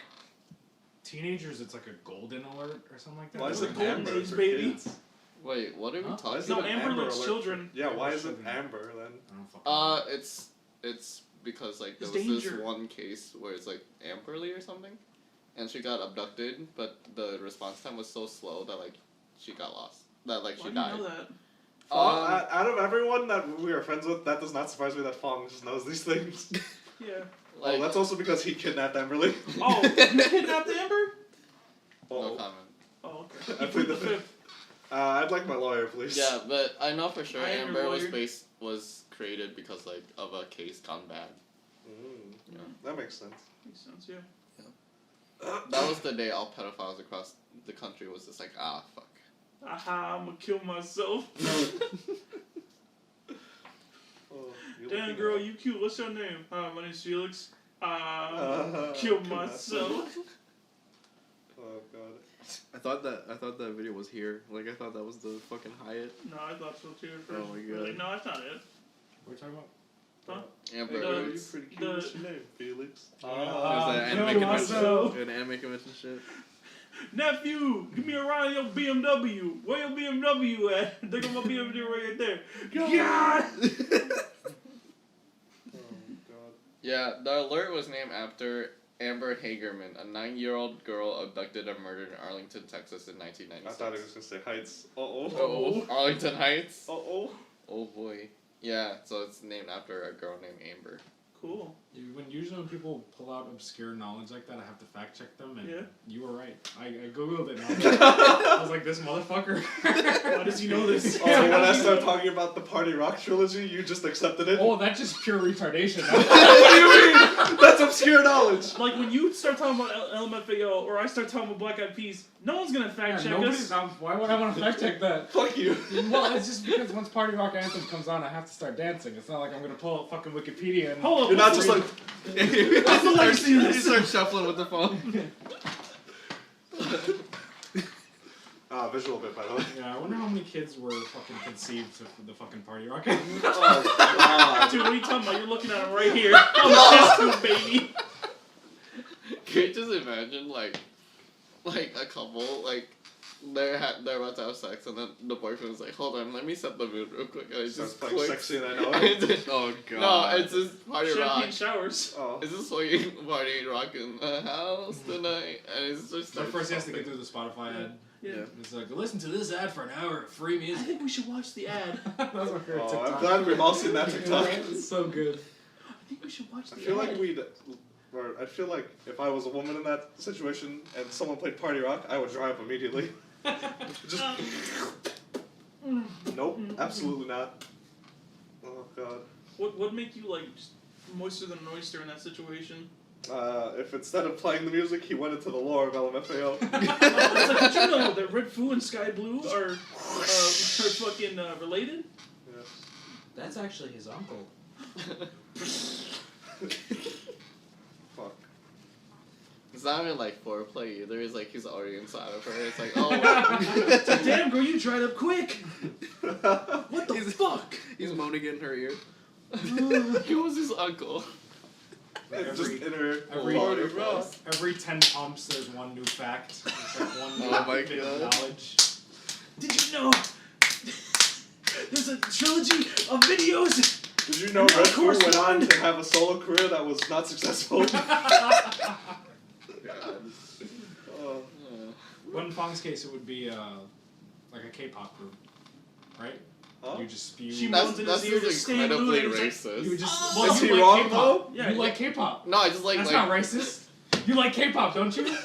Speaker 2: teenagers, it's like a golden alert or something like that.
Speaker 1: Why is
Speaker 3: It's
Speaker 1: it
Speaker 3: a golden
Speaker 1: amber
Speaker 3: age,
Speaker 1: for
Speaker 3: baby.
Speaker 1: kids?
Speaker 4: Wait, what are we
Speaker 2: Huh?
Speaker 1: Why
Speaker 4: talking
Speaker 1: is
Speaker 3: No,
Speaker 1: it an
Speaker 3: Amber likes
Speaker 1: alert?
Speaker 3: children.
Speaker 1: Yeah, why is it
Speaker 2: Children.
Speaker 1: amber then?
Speaker 2: I don't fucking know.
Speaker 4: It's because like there
Speaker 3: It's
Speaker 4: was this
Speaker 3: danger.
Speaker 4: one case where it's like Amberly or something, and she got abducted, but the response time was so slow that like she got lost. That like
Speaker 3: Why
Speaker 4: she
Speaker 3: do you
Speaker 4: died.
Speaker 3: know that?
Speaker 1: Fong,
Speaker 4: Um,
Speaker 1: out of everyone that we are friends with, that does not surprise me that Fong just knows these things.
Speaker 3: Yeah.
Speaker 4: Like,
Speaker 1: Oh, that's also because he kidnapped Amberly.
Speaker 3: Oh, you kidnapped Amber?
Speaker 4: no
Speaker 1: Oh.
Speaker 4: comment.
Speaker 3: Oh, okay.
Speaker 1: I
Speaker 3: He
Speaker 1: plead
Speaker 3: plead the
Speaker 1: the fifth.
Speaker 3: fifth.
Speaker 1: I'd like my lawyer, please.
Speaker 4: Yeah, but I know for sure
Speaker 3: I am your
Speaker 4: Amber
Speaker 3: lawyer.
Speaker 4: was created because like of a case gone bad. Yeah.
Speaker 1: That makes sense.
Speaker 3: Makes sense, yeah.
Speaker 4: That was the day all pedophiles across the country was just like, ah, fuck.
Speaker 3: Aha, I'm gonna kill myself.
Speaker 1: Oh, you
Speaker 3: Damn,
Speaker 1: looking
Speaker 3: girl,
Speaker 1: at-
Speaker 3: you cute. What's your name? Hi, my name's Felix.
Speaker 1: Kill
Speaker 3: Kill myself.
Speaker 1: Oh god.
Speaker 5: I thought that video was here. Like I thought that was the fucking Hyatt.
Speaker 3: No, I thought so too at first.
Speaker 5: Oh my
Speaker 3: We're like,
Speaker 5: God.
Speaker 3: no, that's not it.
Speaker 2: What are we talking about?
Speaker 4: Amber
Speaker 1: Hey, girl, you
Speaker 4: Rose.
Speaker 1: pretty cute.
Speaker 3: the-
Speaker 1: What's your name? Felix.
Speaker 5: It was
Speaker 2: Ah,
Speaker 5: an
Speaker 2: kill
Speaker 5: anime
Speaker 2: myself.
Speaker 5: convention. An anime convention shit.
Speaker 3: Nephew, give me a ride in your BMW. Where your BMW at? They got my BMW right there. God!
Speaker 1: Oh god.
Speaker 4: Yeah, the alert was named after Amber Hagerman, a 9-year-old girl abducted and murdered in Arlington, Texas in
Speaker 1: I
Speaker 4: 1996.
Speaker 1: thought he was gonna say Heights. Uh-oh.
Speaker 4: Oh, Arlington Heights?
Speaker 1: Uh-oh.
Speaker 4: Oh boy. Yeah, so it's named after a girl named Amber.
Speaker 3: Cool.
Speaker 2: Usually when people pull out obscure knowledge like that, I have to fact check them, and
Speaker 3: Yeah.
Speaker 2: you were right. I googled it. And I was like, this motherfucker.
Speaker 3: Why does he know this?
Speaker 1: Oh, when I started talking about the Party Rock trilogy, you just accepted it?
Speaker 2: Oh, that's just pure retardation.
Speaker 1: What do you mean? That's obscure knowledge.
Speaker 3: Like when you start talking about LMFAO or I start talking about Black Eyed Peas, no one's gonna fact check us.
Speaker 2: Why would I want to fact check that?
Speaker 1: Fuck you.
Speaker 2: Well, it's just because once Party Rock Anthem comes on, I have to start dancing. It's not like I'm gonna pull up fucking Wikipedia and.
Speaker 3: Hold up,
Speaker 1: You're not just like,
Speaker 3: That's the legacy of
Speaker 5: You
Speaker 3: this.
Speaker 5: start shuffling with the phone.
Speaker 1: visual bit, by the way.
Speaker 2: Yeah, I wonder how many kids were fucking conceived to the fucking Party Rock Anthem.
Speaker 1: Oh, God.
Speaker 3: Dude, what are you talking about? You're looking at him right here. I'm a test tube, baby.
Speaker 4: Can you just imagine like a couple like they're about to have sex and then the boyfriend's like, hold on, let me set the mood real quick, and it
Speaker 1: Starts
Speaker 4: just
Speaker 1: playing
Speaker 4: clicks.
Speaker 1: Sexy and I Know It.
Speaker 5: Oh god.
Speaker 4: No, it's just Party
Speaker 3: Champagne
Speaker 4: Rock.
Speaker 3: showers.
Speaker 1: Oh.
Speaker 4: Is this swinging Party Rock in the house tonight? And it's just
Speaker 2: So first he has to get through the Spotify ad.
Speaker 3: Yeah.
Speaker 5: Yeah.
Speaker 2: It's like, listen to this ad for an hour of free
Speaker 3: I
Speaker 2: music.
Speaker 3: think we should watch the ad.
Speaker 2: That's my favorite
Speaker 1: Oh,
Speaker 2: TikTok.
Speaker 1: I'm glad we've all seen that TikTok.
Speaker 2: It's so good.
Speaker 3: I think we should watch the
Speaker 1: I feel
Speaker 3: ad.
Speaker 1: like I feel like if I was a woman in that situation and someone played Party Rock, I would dry up immediately. Just nope, absolutely not. Oh god.
Speaker 3: What would make you like just moister than an oyster in that situation?
Speaker 1: If instead of playing the music, he went into the lore of LMFAO.
Speaker 3: It's like, did you know that Red Foo and Sky Blue are fucking related?
Speaker 1: Yeah.
Speaker 2: That's actually his uncle.
Speaker 1: Fuck.
Speaker 4: It's not even like foreplay either. It's like he's already inside of her. It's like, oh, wow.
Speaker 3: It's like, damn girl, you dried up quick. What the fuck?
Speaker 5: He's moaning in her ear.
Speaker 4: he was his uncle.
Speaker 1: It's just in her
Speaker 2: every-
Speaker 1: Party
Speaker 4: every-
Speaker 1: Rock.
Speaker 2: Every 10 pumps, there's one new fact. It's like one new
Speaker 5: Oh my
Speaker 2: bit
Speaker 5: God.
Speaker 2: of knowledge.
Speaker 3: Did you know there's a trilogy of videos?
Speaker 1: Did you know
Speaker 3: And now
Speaker 1: Red Foo
Speaker 3: course
Speaker 1: went on
Speaker 3: one.
Speaker 1: to have a solo career that was not successful? Oh.
Speaker 2: Well, in Fong's case, it would be like a K-pop group, right?
Speaker 1: Huh?
Speaker 2: You just spew.
Speaker 3: She
Speaker 4: That's
Speaker 3: moans in his
Speaker 4: that's
Speaker 3: ear,
Speaker 4: just
Speaker 3: just stay
Speaker 4: incredibly
Speaker 3: glued.
Speaker 4: racist.
Speaker 2: You just.
Speaker 3: Well,
Speaker 1: Is
Speaker 2: you
Speaker 1: he
Speaker 2: like
Speaker 1: wrong,
Speaker 2: K-pop.
Speaker 3: though? Yeah,
Speaker 2: you
Speaker 3: yeah.
Speaker 2: like K-pop.
Speaker 4: No, I just like
Speaker 2: That's
Speaker 4: like
Speaker 2: not racist. You like K-pop, don't you?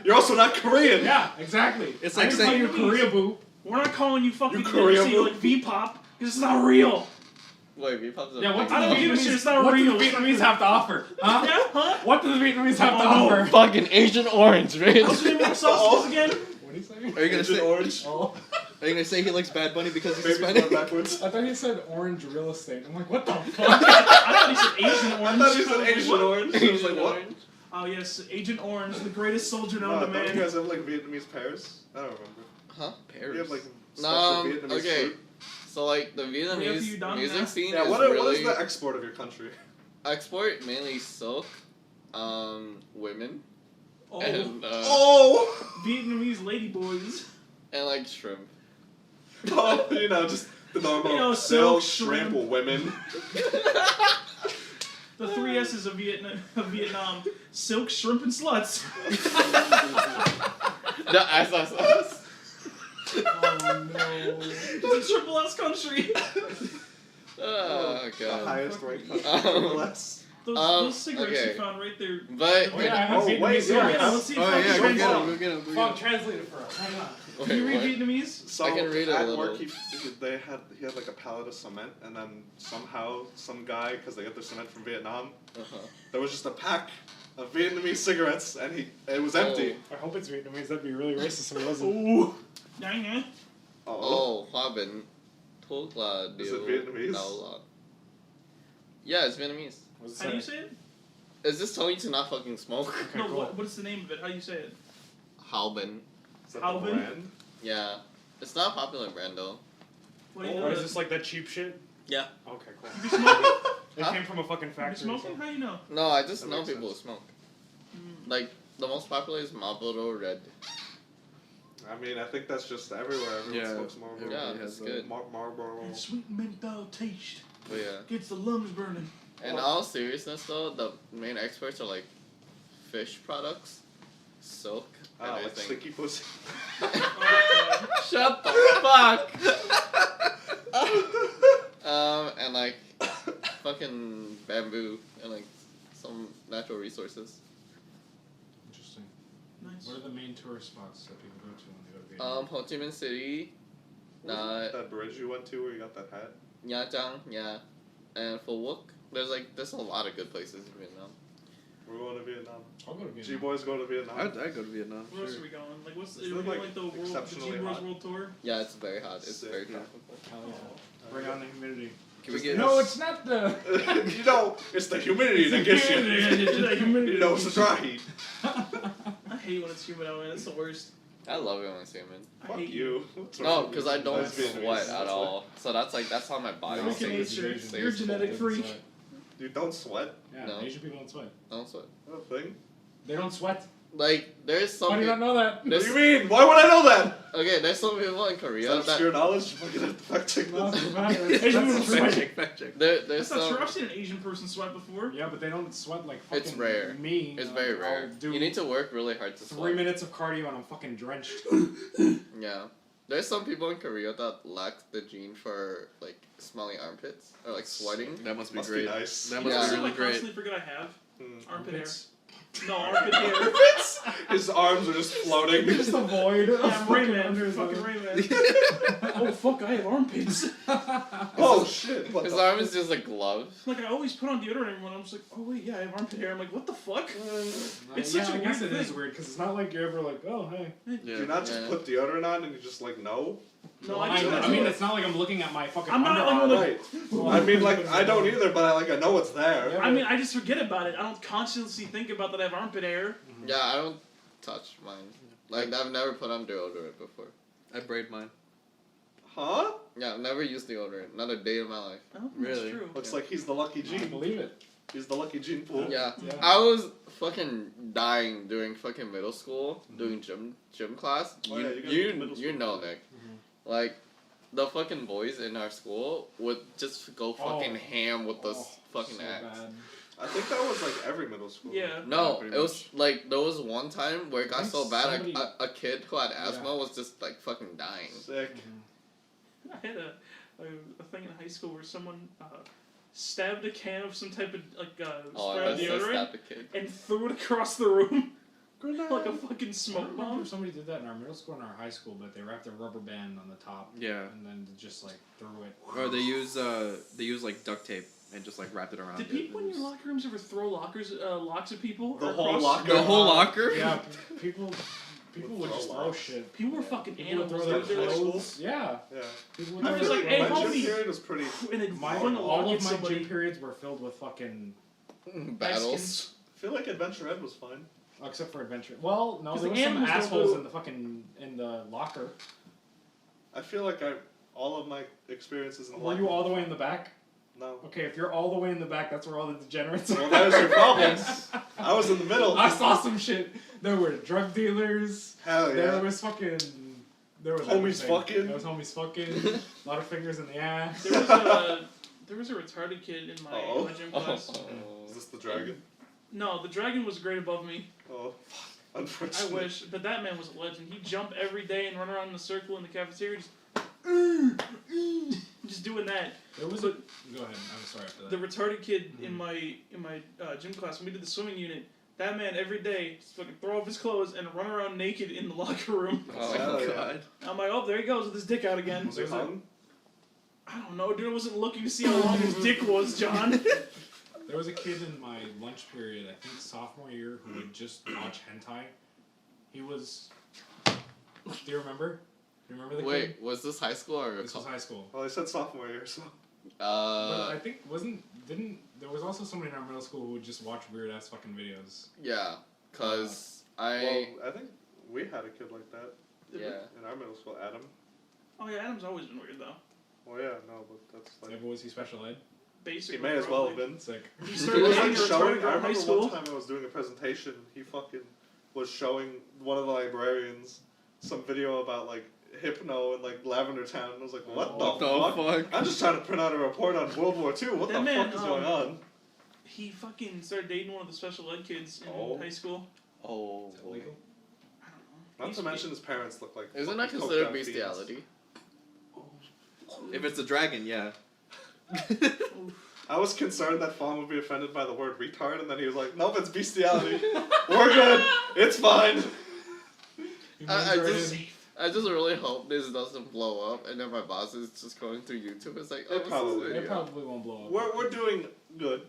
Speaker 1: You're also not Korean.
Speaker 2: Yeah, exactly.
Speaker 5: It's
Speaker 2: I
Speaker 5: like
Speaker 2: didn't call
Speaker 5: saying
Speaker 2: you Korea boo.
Speaker 3: We're not calling you fucking
Speaker 1: Korean
Speaker 3: Korean
Speaker 1: boo.
Speaker 3: like V-pop because it's not real.
Speaker 4: wait, V-pop's a
Speaker 2: Yeah, what
Speaker 4: big
Speaker 2: do
Speaker 3: I
Speaker 2: the
Speaker 3: don't give a
Speaker 2: Vietnamese-
Speaker 3: shit, it's not
Speaker 2: what do
Speaker 3: real.
Speaker 2: the Vietnamese have to offer? Huh?
Speaker 3: Yeah, huh?
Speaker 2: What do the Vietnamese have to
Speaker 3: Oh.
Speaker 2: offer?
Speaker 4: fucking Asian orange, right?
Speaker 3: What's the name of the sausages again?
Speaker 2: What do you say?
Speaker 5: Are you gonna
Speaker 1: Agent
Speaker 5: say?
Speaker 1: Orange.
Speaker 2: Oh,
Speaker 5: Are you gonna say he likes Bad Bunny because he's
Speaker 1: Maybe
Speaker 5: Hispanic?
Speaker 1: going backwards.
Speaker 2: I thought he said orange real estate. I'm like, what the fuck?
Speaker 3: I thought he said Asian
Speaker 1: I
Speaker 3: Orange.
Speaker 1: thought he said
Speaker 3: I was like,
Speaker 1: Asian
Speaker 3: what?
Speaker 1: Orange. I was like, what?
Speaker 3: Oh yes, Agent Orange, the greatest soldier known
Speaker 1: No,
Speaker 3: to
Speaker 1: don't you
Speaker 3: man.
Speaker 1: guys have like Vietnamese pears? I don't remember.
Speaker 4: Huh?
Speaker 5: Pears.
Speaker 1: You have like
Speaker 4: No,
Speaker 1: special Vietnamese
Speaker 4: okay.
Speaker 1: fruit?
Speaker 4: So like the
Speaker 3: have
Speaker 4: Vietnamese
Speaker 3: you done
Speaker 4: music
Speaker 3: that?
Speaker 4: scene
Speaker 1: Yeah,
Speaker 4: is
Speaker 1: what
Speaker 4: really
Speaker 1: is the export of your country?
Speaker 4: export mainly silk, women,
Speaker 3: Oh,
Speaker 4: and
Speaker 1: Oh!
Speaker 3: Vietnamese ladyboys.
Speaker 4: and like shrimp.
Speaker 1: Oh, you know, just the normal
Speaker 3: You know,
Speaker 1: silk,
Speaker 3: silk,
Speaker 1: shrimp,
Speaker 3: shrimp.
Speaker 1: women.
Speaker 3: The three S's of Vietnam: silk, shrimp, and sluts.
Speaker 4: The SSS.
Speaker 2: Oh no.
Speaker 3: It's a triple S country.
Speaker 4: Oh
Speaker 1: The
Speaker 4: god.
Speaker 1: highest ranked country.
Speaker 4: Um,
Speaker 1: Less.
Speaker 3: Those cigarettes
Speaker 4: okay.
Speaker 3: you found right there.
Speaker 4: But
Speaker 2: Oh yeah, I have
Speaker 1: Oh,
Speaker 2: Vietnamese
Speaker 1: wait,
Speaker 3: Yeah,
Speaker 2: cigarettes.
Speaker 3: let's see if
Speaker 5: Oh
Speaker 3: I
Speaker 5: yeah,
Speaker 3: can
Speaker 5: go
Speaker 3: translate.
Speaker 5: get him. Go get him. Go
Speaker 2: Fuck,
Speaker 5: get him.
Speaker 2: translate it for us. Hang on.
Speaker 3: Can you read
Speaker 4: what?
Speaker 3: Vietnamese?
Speaker 1: So
Speaker 4: I can read it a
Speaker 1: at
Speaker 4: little.
Speaker 1: work, he had like a pallet of cement, and then somehow some guy, because they get their cement from Vietnam,
Speaker 4: Uh-huh.
Speaker 1: there was just a pack of Vietnamese cigarettes, and it was empty.
Speaker 2: I hope it's Vietnamese. That'd be really racist if it wasn't.
Speaker 3: Ooh. Dang it.
Speaker 4: Oh, Hoa Binh thuốc là
Speaker 1: Is
Speaker 4: điều
Speaker 1: it Vietnamese?
Speaker 4: đau lòng. Yeah, it's Vietnamese.
Speaker 2: What's
Speaker 3: How do you say it?
Speaker 4: Is this telling you to not fucking smoke?
Speaker 2: Okay,
Speaker 3: No,
Speaker 2: cool.
Speaker 3: what's the name of it? How do you say it?
Speaker 4: Hoa Binh.
Speaker 1: Is that
Speaker 3: Alvin?
Speaker 1: the brand?
Speaker 4: Yeah. It's not a popular brand though.
Speaker 3: What do you
Speaker 2: Oh,
Speaker 3: know?
Speaker 2: what is this, like that cheap shit?
Speaker 4: Yeah.
Speaker 2: Okay, cool.
Speaker 3: You be smoking?
Speaker 2: It
Speaker 4: Huh?
Speaker 2: came from a fucking
Speaker 3: You
Speaker 2: factory.
Speaker 3: smoking?
Speaker 2: so-
Speaker 3: How you know?
Speaker 4: No, I just
Speaker 1: That
Speaker 4: know
Speaker 1: makes
Speaker 4: people who
Speaker 1: sense.
Speaker 4: smoke.
Speaker 3: Mm.
Speaker 4: Like, the most popular is Marlboro Red.
Speaker 1: I mean, I think that's just everywhere. Everyone
Speaker 5: Yeah.
Speaker 1: smokes Marlboro.
Speaker 4: Yeah,
Speaker 5: has
Speaker 4: it's
Speaker 5: the
Speaker 4: good.
Speaker 1: Marlboro.
Speaker 3: That sweet menthol taste
Speaker 4: But yeah.
Speaker 3: gets the lungs burning.
Speaker 4: In all seriousness though, the main exports are like fish products, silk, and
Speaker 1: Ah, like
Speaker 4: everything.
Speaker 1: sticky pussy.
Speaker 3: Oh,
Speaker 4: Shut the fuck! And like fucking bamboo and like some natural resources.
Speaker 2: Interesting.
Speaker 3: nice.
Speaker 2: What are the main tourist spots that people go to when they go to Vietnam?
Speaker 4: Ho Chi Minh City,
Speaker 1: That bridge you went to where you got that hat?
Speaker 4: Nha Trang, yeah, and Phu Quoc. There's a lot of good places in Vietnam.
Speaker 1: We're going to Vietnam.
Speaker 2: I'll go to Vietnam.
Speaker 1: G boys go to Vietnam.
Speaker 5: I'd go to Vietnam.
Speaker 3: Where else
Speaker 5: Sure.
Speaker 3: are we going? Like, what's
Speaker 1: Is
Speaker 3: are we
Speaker 1: it,
Speaker 3: doing
Speaker 1: like,
Speaker 3: like the world, the
Speaker 1: exceptionally
Speaker 3: G-Bros
Speaker 1: hot?
Speaker 3: World Tour?
Speaker 4: Yeah, it's very hot. It's
Speaker 1: Sick,
Speaker 4: very
Speaker 1: yeah.
Speaker 4: tropical.
Speaker 2: Hell yeah. Bring on the humidity.
Speaker 5: Can we
Speaker 1: Just
Speaker 5: get?
Speaker 2: No, it's not the.
Speaker 1: You know, it's the humidity that gets you.
Speaker 3: Humidity.
Speaker 1: You know, it's the dry heat.
Speaker 3: I hate when it's humid out, man. It's the worst.
Speaker 4: I love it when it's humid.
Speaker 3: I
Speaker 1: Fuck
Speaker 3: hate
Speaker 1: you. What's
Speaker 4: No,
Speaker 1: wrong with
Speaker 4: because
Speaker 1: you?
Speaker 4: I don't
Speaker 1: Nice Vietnamese.
Speaker 4: sweat at
Speaker 1: That's
Speaker 4: all. So that's how my body
Speaker 3: Freaking
Speaker 4: stays.
Speaker 3: nature.
Speaker 4: stays
Speaker 3: You're a
Speaker 4: cold.
Speaker 3: genetic freak.
Speaker 1: why. You don't sweat?
Speaker 2: Yeah,
Speaker 4: No.
Speaker 2: Asian people don't sweat.
Speaker 4: I don't sweat.
Speaker 1: Is that a thing?
Speaker 2: They don't sweat.
Speaker 4: Like there's some.
Speaker 2: Why do you not know that?
Speaker 1: What
Speaker 4: There's,
Speaker 1: do you mean? Why would I know that?
Speaker 4: okay, there's some people in
Speaker 1: Is
Speaker 4: Korea
Speaker 1: that
Speaker 4: that
Speaker 1: obscure knowledge? Fucking have to fact check
Speaker 2: No,
Speaker 1: this.
Speaker 2: it's not.
Speaker 3: Asian
Speaker 2: That's
Speaker 3: people don't
Speaker 2: the
Speaker 3: sweat.
Speaker 2: sweat.
Speaker 5: Fact check.
Speaker 4: there's
Speaker 3: That's not
Speaker 4: some.
Speaker 3: true. I've seen an Asian person sweat before.
Speaker 2: Yeah, but they don't sweat like fucking
Speaker 4: It's rare.
Speaker 2: me.
Speaker 4: It's
Speaker 2: Like,
Speaker 4: very
Speaker 2: I'll
Speaker 4: rare.
Speaker 2: do
Speaker 4: You need to work really hard to
Speaker 2: 3
Speaker 4: sweat.
Speaker 2: minutes of cardio and I'm fucking drenched.
Speaker 4: Yeah. There's some people in Korea that lack the gene for like smelling armpits or like sweating.
Speaker 5: That must be
Speaker 1: Must
Speaker 5: great.
Speaker 1: be nice.
Speaker 5: That
Speaker 3: You know
Speaker 5: must
Speaker 4: Yeah.
Speaker 5: be
Speaker 3: something
Speaker 5: really
Speaker 3: I
Speaker 5: great.
Speaker 3: constantly forget I have?
Speaker 1: Hmm.
Speaker 3: Armpit hair.
Speaker 2: Armpits.
Speaker 3: No, armpit hair.
Speaker 1: His arms are just floating.
Speaker 2: Just a void.
Speaker 3: Yeah,
Speaker 2: of
Speaker 3: I'm
Speaker 2: fucking
Speaker 3: Rayman.
Speaker 2: under his
Speaker 3: Fucking
Speaker 2: arm.
Speaker 3: Rayman. Oh, fuck, I have armpits.
Speaker 1: Oh shit! What
Speaker 4: His
Speaker 1: the
Speaker 4: arm is just a glove.
Speaker 3: Like, I always put on deodorant and I'm just like, oh, wait, yeah, I have armpit hair. I'm like, what the fuck? It's
Speaker 2: yeah,
Speaker 3: such a
Speaker 2: I guess
Speaker 3: weird
Speaker 2: it is
Speaker 3: thing.
Speaker 2: weird because it's not like you're ever like, oh hey.
Speaker 1: Do
Speaker 5: Yeah.
Speaker 1: you not just
Speaker 4: Yeah.
Speaker 1: put deodorant on and you just like know?
Speaker 3: No,
Speaker 2: Well,
Speaker 3: I just
Speaker 2: I mean, it's not like I'm looking at my fucking
Speaker 3: I'm not
Speaker 2: underarm.
Speaker 3: like-
Speaker 1: Right. I mean, like I don't either, but I know it's there.
Speaker 2: Yeah.
Speaker 3: I mean, I just forget about it. I don't consciously think about that I have armpit hair.
Speaker 4: Yeah, I don't touch mine. Like I've never put on deodorant before.
Speaker 5: I braid mine.
Speaker 1: Huh?
Speaker 4: Yeah, I've never used deodorant. Not a day in my life.
Speaker 3: I don't think
Speaker 5: Really?
Speaker 3: that's true.
Speaker 1: Looks like he's the lucky
Speaker 2: I
Speaker 1: gene.
Speaker 2: believe it.
Speaker 1: He's the lucky gene pool.
Speaker 4: Yeah.
Speaker 2: Yeah.
Speaker 4: I was fucking dying during fucking middle school doing gym class.
Speaker 1: Oh,
Speaker 4: you
Speaker 1: yeah, you guys
Speaker 4: you,
Speaker 1: went to middle
Speaker 4: you
Speaker 1: school.
Speaker 4: know, Nick. Like the fucking boys in our school would just go fucking
Speaker 2: Oh.
Speaker 4: ham with this
Speaker 2: Oh,
Speaker 4: fucking
Speaker 2: so
Speaker 4: act.
Speaker 2: bad.
Speaker 1: I think that was like every middle school.
Speaker 3: Yeah.
Speaker 4: No,
Speaker 5: pretty
Speaker 4: it was like there was one time where it got
Speaker 2: think
Speaker 4: so bad
Speaker 2: somebody-
Speaker 4: a kid who had asthma
Speaker 2: Yeah.
Speaker 4: was just like fucking dying.
Speaker 1: Sick.
Speaker 3: I had a thing in high school where someone stabbed a can of some type of like
Speaker 4: Oh,
Speaker 3: spray
Speaker 4: I bet
Speaker 3: deodorant
Speaker 4: stabbed a kid.
Speaker 3: and threw it across the room like a fucking
Speaker 2: I
Speaker 3: smoke
Speaker 2: remember
Speaker 3: bomb.
Speaker 2: somebody did that in our middle school and our high school, but they wrapped a rubber band on the top.
Speaker 5: Yeah.
Speaker 2: And then just like threw it.
Speaker 5: Or they use like duct tape and just like wrap it around
Speaker 3: Did
Speaker 5: it.
Speaker 3: people in your locker rooms ever throw locks at people?
Speaker 1: The
Speaker 3: or
Speaker 1: whole
Speaker 3: across-
Speaker 1: locker?
Speaker 5: The whole locker?
Speaker 2: Yeah, people would
Speaker 1: throw
Speaker 2: just throw
Speaker 1: locks.
Speaker 2: shit.
Speaker 3: People were fucking
Speaker 2: People would
Speaker 3: animals.
Speaker 2: throw their
Speaker 3: They're like,
Speaker 2: clothes. Yeah.
Speaker 1: Yeah.
Speaker 2: People would
Speaker 3: I
Speaker 2: throw
Speaker 3: was
Speaker 2: their
Speaker 3: like, hey,
Speaker 1: My
Speaker 2: clothes.
Speaker 1: gym
Speaker 3: homie.
Speaker 1: period was pretty.
Speaker 3: and then
Speaker 2: My,
Speaker 3: fling a
Speaker 2: all
Speaker 3: lock
Speaker 2: of
Speaker 3: at
Speaker 2: my
Speaker 3: somebody.
Speaker 2: gym periods were filled with fucking,
Speaker 4: Battles.
Speaker 1: I feel like Adventure Ed was fine.
Speaker 2: except for adventure. Well, no,
Speaker 3: 'Cause
Speaker 2: there
Speaker 3: the
Speaker 2: was some
Speaker 3: animals don't
Speaker 2: assholes
Speaker 3: go-
Speaker 2: in the fucking in the locker.
Speaker 1: I feel like all of my experiences in the
Speaker 2: Were you all the way in the back?
Speaker 1: No.
Speaker 2: Okay, if you're all the way in the back, that's where all the degenerates
Speaker 1: Well,
Speaker 2: are.
Speaker 1: that was your problem. I was in the middle.
Speaker 2: I saw some shit. There were drug dealers.
Speaker 1: Hell yeah.
Speaker 2: There was fucking. There was
Speaker 1: Homies
Speaker 2: everything.
Speaker 1: fucking.
Speaker 2: There was homies fucking. A lot of fingers in the ass.
Speaker 3: There was a retarded kid in my,
Speaker 1: Uh-oh.
Speaker 3: my gym class.
Speaker 1: Is this the dragon?
Speaker 3: No, the dragon was a grade above me.
Speaker 1: Oh,
Speaker 3: I
Speaker 1: unfortunately.
Speaker 3: wish, but that man was a legend. He'd jump every day and run around in a circle in the cafeteria, just doing that.
Speaker 2: There was a. Go ahead. I'm sorry after that.
Speaker 3: The retarded kid in my gym class, when we did the swimming unit, that man every day just fucking throw off his clothes and run around naked in the locker room.
Speaker 4: Oh
Speaker 1: Hell
Speaker 4: my
Speaker 1: yeah.
Speaker 4: god.
Speaker 3: I'm like, oh, there he goes with his dick out again.
Speaker 1: Was he hung?
Speaker 3: I don't know, dude. I wasn't looking to see how long his dick was, John.
Speaker 2: There was a kid in my lunch period, I think sophomore year, who would just watch hentai. He was. Do you remember? Do you remember the kid?
Speaker 4: Wait, was this high school or
Speaker 2: This was high school.
Speaker 1: Well, I said sophomore year, so.
Speaker 2: But I think there was also somebody in our middle school who would just watch weird ass fucking videos.
Speaker 4: yeah, cause
Speaker 1: Well,
Speaker 4: I
Speaker 1: I think we had a kid like that
Speaker 4: yeah.
Speaker 1: in our middle school, Adam.
Speaker 3: Oh yeah, Adam's always been weird though.
Speaker 1: Well, yeah, no, but that's like.
Speaker 2: Was he special ed?
Speaker 3: Basically,
Speaker 1: He may as well have
Speaker 3: probably.
Speaker 1: been.
Speaker 2: Sick.
Speaker 3: He
Speaker 1: He
Speaker 3: started
Speaker 1: was
Speaker 3: dating
Speaker 1: like
Speaker 3: a
Speaker 1: showing.
Speaker 3: retarded girl
Speaker 1: I
Speaker 3: in high
Speaker 1: remember
Speaker 3: school.
Speaker 1: one time I was doing a presentation. He fucking was showing one of the librarians some video about like Hypno and like Lavender Town. And I was like, what the fuck? I'm just trying to print out a report on World War II. What
Speaker 3: That
Speaker 1: the
Speaker 3: man,
Speaker 1: fuck is going on?
Speaker 3: He fucking started dating one of the special ed kids in
Speaker 1: Oh.
Speaker 3: high school.
Speaker 4: Oh.
Speaker 2: Is that legal?
Speaker 3: I don't know.
Speaker 1: Not to mention his parents look like.
Speaker 4: Isn't that
Speaker 1: fucking
Speaker 4: considered
Speaker 1: coke-down fiends.
Speaker 4: bestiality?
Speaker 5: If it's a dragon, yeah.
Speaker 1: I was concerned that Phong would be offended by the word retard, and then he was like, nope, it's bestiality. We're good. It's fine.
Speaker 4: I just really hope this doesn't blow up, and then my boss is just going through YouTube. It's like, oh,
Speaker 1: It
Speaker 4: this is
Speaker 1: probably-
Speaker 4: a
Speaker 2: It
Speaker 4: video.
Speaker 2: probably won't blow up.
Speaker 1: We're doing good.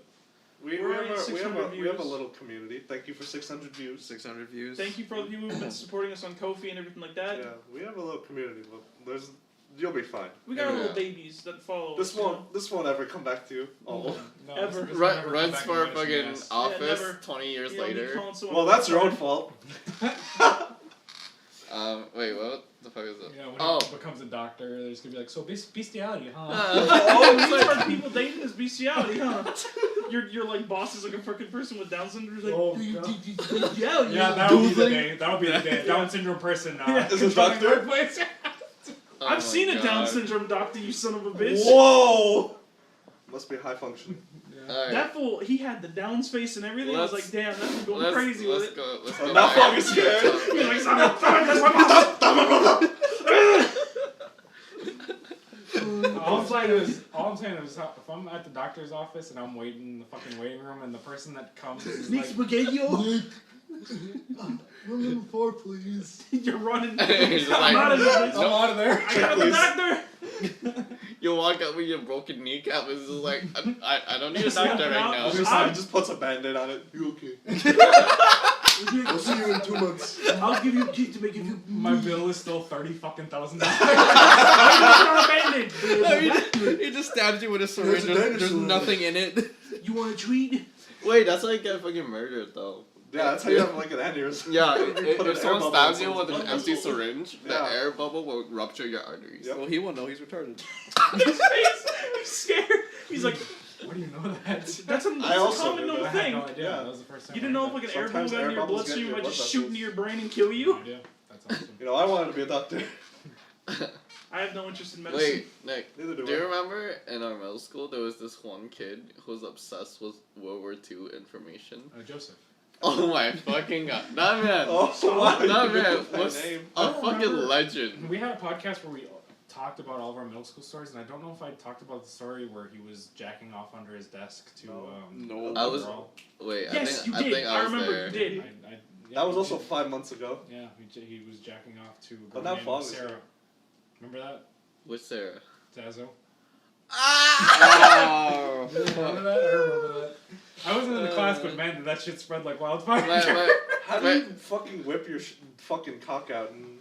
Speaker 1: We
Speaker 3: We're
Speaker 1: have
Speaker 3: at
Speaker 1: a, we, have
Speaker 3: 600
Speaker 1: a, we have a
Speaker 3: views.
Speaker 1: little community. Thank you for 600 views.
Speaker 5: 600 views.
Speaker 3: Thank you for all the people who've been supporting us on Ko-fi and everything like that.
Speaker 1: Yeah, we have a little community. Look, you'll be fine.
Speaker 3: We got our
Speaker 4: Yeah.
Speaker 3: little babies that follow
Speaker 1: This
Speaker 3: us. you know?
Speaker 1: won't ever come back to you. Oh.
Speaker 2: No,
Speaker 3: Ever.
Speaker 2: this will
Speaker 4: Run,
Speaker 2: never come
Speaker 4: runs
Speaker 2: back
Speaker 4: for a
Speaker 2: and bite us in the
Speaker 4: fucking
Speaker 2: ass.
Speaker 4: office
Speaker 3: never.
Speaker 4: 20 years
Speaker 3: You know, me
Speaker 4: later.
Speaker 3: calling someone
Speaker 1: Well,
Speaker 3: a
Speaker 1: that's your own
Speaker 3: retard.
Speaker 1: fault.
Speaker 4: Wait, what the fuck is it?
Speaker 2: Yeah, when
Speaker 4: Oh.
Speaker 2: he becomes a doctor, they're just gonna be like, so bestiality, huh?
Speaker 3: Oh, these are people dating as bestiality, huh? Your like boss is like a fucking person with Down syndrome. He's like,
Speaker 2: Oh, God.
Speaker 3: yeah,
Speaker 2: Yeah, that'll be the day. That'll be the day. Down syndrome person.
Speaker 3: Yeah.
Speaker 1: Is it
Speaker 2: controlling
Speaker 1: doctor?
Speaker 2: workplace.
Speaker 4: Oh
Speaker 3: I've
Speaker 4: my
Speaker 3: seen a Down
Speaker 4: God.
Speaker 3: syndrome doctor, you son of a bitch.
Speaker 1: Whoa! Must be high functioning.
Speaker 4: Alright.
Speaker 3: That fool, he had the Down's face and everything. I was
Speaker 4: Let's-
Speaker 3: like, damn, that fool's going crazy with it.
Speaker 4: Let's
Speaker 1: Oh,
Speaker 4: go
Speaker 1: now
Speaker 4: back.
Speaker 1: Phong is scared.
Speaker 3: He's like, stop,
Speaker 2: All I'm saying is, if I'm at the doctor's office and I'm waiting in the fucking waiting room, and the person that comes is
Speaker 3: Nick
Speaker 2: like,
Speaker 3: Spaghetti.
Speaker 2: room number 4, please.
Speaker 3: You're running.
Speaker 4: He's just
Speaker 3: I'm
Speaker 4: like,
Speaker 3: out of this bitch.
Speaker 2: I'm out of there.
Speaker 3: I got the
Speaker 1: Please.
Speaker 3: doctor.
Speaker 4: You walk up with your broken kneecap, it's just like, I don't need a
Speaker 3: Just
Speaker 4: doctor
Speaker 3: walking
Speaker 4: right
Speaker 3: out.
Speaker 4: now.
Speaker 1: He just puts a band-aid on it. You okay? I'll see you in 2 months.
Speaker 3: I'll give you a key to make you.
Speaker 2: My bill is still $30,000.
Speaker 5: He just stabs you with a syringe. There's nothing in it.
Speaker 3: You want a treat?
Speaker 4: Wait, that's how you get fucking murdered, though.
Speaker 1: Yeah, that's how you have like an aneurysm.
Speaker 4: Yeah,
Speaker 1: You put an
Speaker 4: if
Speaker 1: air
Speaker 4: someone
Speaker 1: bubble
Speaker 4: stabs
Speaker 1: in
Speaker 4: you with an
Speaker 1: someone's
Speaker 4: empty
Speaker 1: muscle.
Speaker 4: syringe, the
Speaker 1: Yeah.
Speaker 4: air bubble will rupture your arteries.
Speaker 1: Yep.
Speaker 5: Well, he won't know. He's retarded.
Speaker 3: His face. He's scared. He's like,
Speaker 2: What do you know that?
Speaker 3: that's a
Speaker 1: I also
Speaker 3: common
Speaker 1: knew
Speaker 3: known
Speaker 2: I had
Speaker 3: thing.
Speaker 2: no idea.
Speaker 1: Yeah.
Speaker 2: That was the first time.
Speaker 3: You didn't know if like an air bubble
Speaker 1: Sometimes
Speaker 3: got
Speaker 1: air
Speaker 3: into your
Speaker 1: bubbles get
Speaker 3: bloodstream
Speaker 1: your
Speaker 3: might just
Speaker 1: blood
Speaker 3: shoot
Speaker 1: vessels.
Speaker 3: into your brain and kill
Speaker 2: No
Speaker 3: you?
Speaker 2: idea. That's awesome.
Speaker 1: You know, I wanted to be a doctor.
Speaker 3: I have no interest in medicine.
Speaker 4: Wait, Nick,
Speaker 1: Neither do
Speaker 4: do you
Speaker 1: I.
Speaker 4: remember in our middle school there was this one kid who was obsessed with World War II information?
Speaker 2: Joseph.
Speaker 4: Oh my fucking god. That man,
Speaker 1: Oh, wow.
Speaker 4: that
Speaker 1: you
Speaker 4: man
Speaker 1: remember that
Speaker 4: was
Speaker 1: name.
Speaker 4: a
Speaker 2: I don't
Speaker 4: fucking
Speaker 2: remember.
Speaker 4: legend.
Speaker 2: We had a podcast where we talked about all of our middle school stories, and I don't know if I talked about the story where he was jacking off under his desk to
Speaker 5: No.
Speaker 4: I was.
Speaker 2: girl.
Speaker 4: Wait,
Speaker 3: Yes,
Speaker 4: I think I was
Speaker 3: remember
Speaker 4: there.
Speaker 3: you did.
Speaker 2: Yeah,
Speaker 1: That was
Speaker 2: he
Speaker 1: also
Speaker 2: did.
Speaker 1: 5 months ago.
Speaker 2: Yeah, he was jacking off to a
Speaker 1: But
Speaker 2: girl
Speaker 1: now
Speaker 2: named
Speaker 1: Phong is
Speaker 2: Sarah.
Speaker 1: here.
Speaker 2: Remember that?
Speaker 4: Which Sarah?
Speaker 2: Tazo?
Speaker 5: Oh.
Speaker 2: Remember that? I remember that. I wasn't in the class, but man, did that shit spread like wildfire.
Speaker 1: How do you fucking whip your fucking cock out and...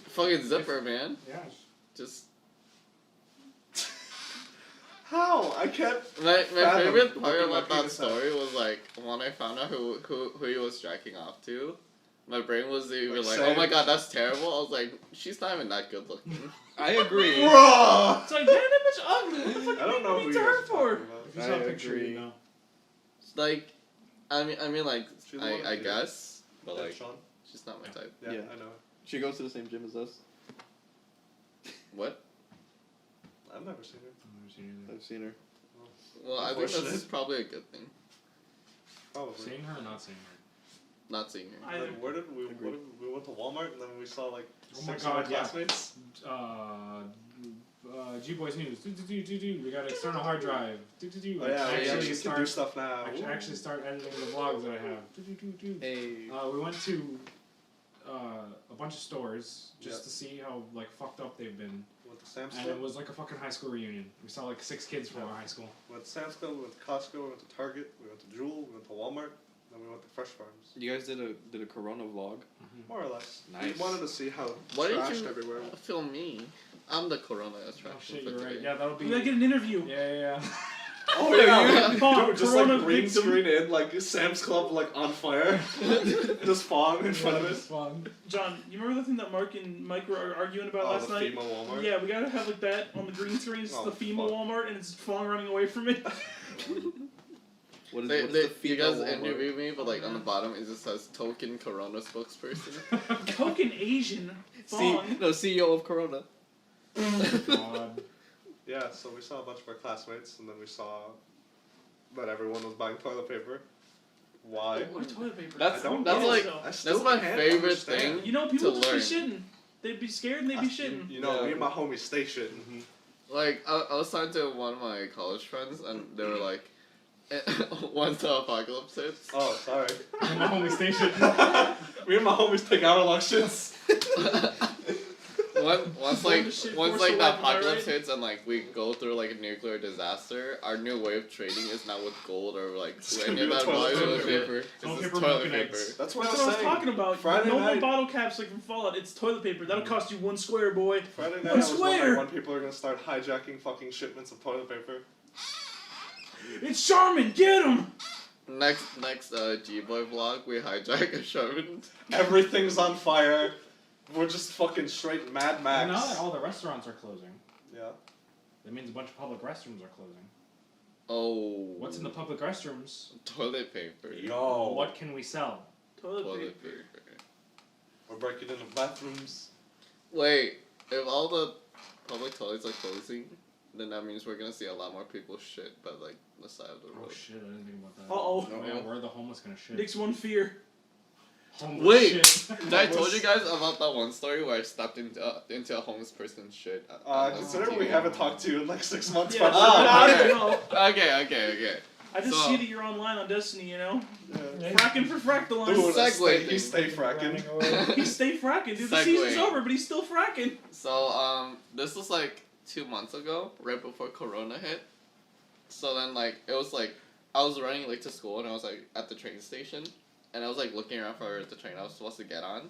Speaker 4: Fucking zipper, man.
Speaker 2: Yeah.
Speaker 4: Just
Speaker 1: How? I can't...
Speaker 4: my
Speaker 1: fathom
Speaker 4: favorite part
Speaker 1: whipping my
Speaker 4: about that
Speaker 1: penis out.
Speaker 4: story was like when I found out who he was jacking off to. My brain was even
Speaker 1: Like,
Speaker 4: like,
Speaker 1: same.
Speaker 4: oh my god, that's terrible. I was like, she's not even that good looking.
Speaker 5: I agree.
Speaker 1: Bruh!
Speaker 3: It's like, man, that bitch ugly. What the fuck
Speaker 1: I don't know
Speaker 3: you
Speaker 1: who
Speaker 3: to
Speaker 1: you
Speaker 3: her
Speaker 1: guys are
Speaker 3: for?
Speaker 1: talking about.
Speaker 2: If you saw a picture,
Speaker 5: agree.
Speaker 2: you know.
Speaker 4: Like, I mean, like,
Speaker 1: She's the one
Speaker 4: I
Speaker 1: who-
Speaker 4: guess, but
Speaker 1: Yeah,
Speaker 4: like,
Speaker 1: Sean?
Speaker 4: she's not my type.
Speaker 1: Yeah,
Speaker 5: Yeah.
Speaker 1: I know.
Speaker 5: She goes to the same gym as us.
Speaker 4: What?
Speaker 1: I've never seen her.
Speaker 2: I've never seen
Speaker 5: I've seen her.
Speaker 4: Well, I think
Speaker 1: Unfortunate.
Speaker 4: that's probably a good thing.
Speaker 1: Probably.
Speaker 2: Seeing her or not seeing her?
Speaker 4: Not seeing her.
Speaker 3: Either.
Speaker 1: Like, where did we...
Speaker 5: Agreed.
Speaker 1: We went to Walmart and then we saw like
Speaker 2: Oh my
Speaker 1: 6 of our
Speaker 2: God, yeah.
Speaker 1: classmates.
Speaker 2: G-Boys News. Do. We got an external hard drive. Do.
Speaker 1: Oh yeah, we
Speaker 2: actually
Speaker 1: actually can do
Speaker 2: start.
Speaker 1: stuff now.
Speaker 2: Actually start editing the vlogs that I have. Do.
Speaker 5: Hey.
Speaker 2: We went to a bunch of stores just
Speaker 1: Yeah.
Speaker 2: to see how like fucked up they've been,
Speaker 1: Went to Sam's
Speaker 2: and
Speaker 1: Club.
Speaker 2: it was like a fucking high school reunion. We saw like 6 kids from our high school.
Speaker 1: We went to Sam's Club, we went to Costco, we went to Target, we went to Jewel, we went to Walmart, then we went to Fresh Farms.
Speaker 5: You guys did a Corona vlog.
Speaker 1: More or less.
Speaker 5: Nice.
Speaker 1: We wanted to see how
Speaker 4: Why didn't
Speaker 1: trashed
Speaker 4: you
Speaker 1: everywhere.
Speaker 4: film me? I'm the Corona
Speaker 2: Oh
Speaker 4: attraction
Speaker 2: shit,
Speaker 4: for
Speaker 2: you're right.
Speaker 4: today.
Speaker 2: Yeah, that'll be.
Speaker 3: We gotta get an interview.
Speaker 2: Yeah.
Speaker 1: Oh yeah,
Speaker 3: Phong,
Speaker 1: dude, just
Speaker 3: Corona
Speaker 1: like green
Speaker 3: victim.
Speaker 1: screen in, like Sam's Club, like on fire, just Phong in front of
Speaker 2: It's
Speaker 1: it.
Speaker 2: fun.
Speaker 3: John, you remember the thing that Mark and Mike were arguing about
Speaker 1: Oh,
Speaker 3: last
Speaker 1: the
Speaker 3: night?
Speaker 1: FEMA Walmart.
Speaker 3: Yeah, we gotta have like that on the green screen. It's
Speaker 1: Oh,
Speaker 3: the FEMA
Speaker 1: fuck.
Speaker 3: Walmart, and it's Phong running away from it.
Speaker 5: What is
Speaker 4: They,
Speaker 5: what's
Speaker 4: they,
Speaker 5: the
Speaker 4: you guys
Speaker 5: female Walmart?
Speaker 4: interviewed me, but like on the bottom it just says token Corona spokesperson.
Speaker 3: Token Asian Phong.
Speaker 5: CEO of Corona.
Speaker 2: God.
Speaker 1: Yeah, so we saw a bunch of our classmates, and then we saw that everyone was buying toilet paper. Why?
Speaker 3: Why toilet paper?
Speaker 4: That's
Speaker 1: I don't
Speaker 4: that's
Speaker 1: know.
Speaker 4: like
Speaker 1: I still
Speaker 4: that's my
Speaker 1: can't
Speaker 4: favorite
Speaker 1: understand.
Speaker 4: thing.
Speaker 3: You know, people
Speaker 4: to
Speaker 3: just
Speaker 4: learn.
Speaker 3: be shitting. They'd be scared and they'd be shitting.
Speaker 1: You know,
Speaker 5: Yeah.
Speaker 1: me and my homies stay shitting.
Speaker 4: Like I was talking to one of my college friends, and they were like, once the apocalypse hits.
Speaker 1: Oh, sorry.
Speaker 2: In my homie station.
Speaker 1: Me and my homies take hour-long shits.
Speaker 4: Once
Speaker 3: Going
Speaker 4: like
Speaker 3: to shit
Speaker 4: once
Speaker 3: force
Speaker 4: like
Speaker 3: away,
Speaker 4: the
Speaker 3: am I
Speaker 4: apocalypse
Speaker 3: right?
Speaker 4: hits and like we go through like a nuclear disaster, our new way of trading is not with gold or like
Speaker 1: It's
Speaker 4: any
Speaker 1: gonna
Speaker 4: of
Speaker 1: be
Speaker 4: that
Speaker 1: with toilet
Speaker 4: valuable
Speaker 1: paper.
Speaker 4: paper. It's
Speaker 2: Toilet
Speaker 4: just
Speaker 2: paper,
Speaker 4: toilet
Speaker 2: milk, and
Speaker 4: paper.
Speaker 2: eggs.
Speaker 1: That's what
Speaker 3: That's
Speaker 1: I
Speaker 3: what I
Speaker 1: was
Speaker 3: was
Speaker 1: saying.
Speaker 3: talking about.
Speaker 1: Friday
Speaker 3: no more
Speaker 1: night.
Speaker 3: bottle caps like from Fallout. It's toilet paper. That'll cost you 1 square, boy.
Speaker 1: Friday night,
Speaker 3: One
Speaker 1: I was
Speaker 3: square.
Speaker 1: wondering when people are gonna start hijacking fucking shipments of toilet paper.
Speaker 3: It's Charmin. Get him.
Speaker 4: Next G-Boy vlog, we hijack a Sherman.
Speaker 1: Everything's on fire. We're just fucking straight Mad Max.
Speaker 2: Well, now that all the restaurants are closing,
Speaker 1: Yeah.
Speaker 2: that means a bunch of public restrooms are closing.
Speaker 4: Oh.
Speaker 2: What's in the public restrooms?
Speaker 4: Toilet paper.
Speaker 1: Yo.
Speaker 2: What can we sell?
Speaker 3: Toilet
Speaker 4: Toilet
Speaker 3: paper.
Speaker 4: paper.
Speaker 1: We're breaking into bathrooms.
Speaker 4: Wait, if all the public toilets are closing, then that means we're gonna see a lot more people shit by like the side of the
Speaker 2: Oh
Speaker 4: road.
Speaker 2: shit, I didn't think about that.
Speaker 3: Uh-oh.
Speaker 2: Oh, yeah, where are the homeless gonna shit?
Speaker 3: Nick's one fear.
Speaker 2: Homeless
Speaker 4: Wait.
Speaker 2: shit.
Speaker 4: Did I told you guys about that one story where I stepped into a homeless person's shit?
Speaker 1: Considering we haven't talked to you in like 6 months,
Speaker 3: Yeah,
Speaker 1: but
Speaker 4: Ah,
Speaker 3: I
Speaker 4: okay.
Speaker 3: don't know.
Speaker 4: Okay.
Speaker 3: I just
Speaker 4: So-
Speaker 3: see that you're online on Destiny, you know?
Speaker 1: yeah.
Speaker 3: Fracking for Fractaline.
Speaker 1: Dude,
Speaker 4: Segue
Speaker 1: he stay fracking.
Speaker 2: Running away.
Speaker 3: He stay fracking, dude. The
Speaker 4: Segue.
Speaker 3: season's over, but he's still fracking.
Speaker 4: So this was like 2 months ago, right before Corona hit. So then like it was like I was running like to school and I was like at the train station, and I was like looking around for the train I was supposed to get on,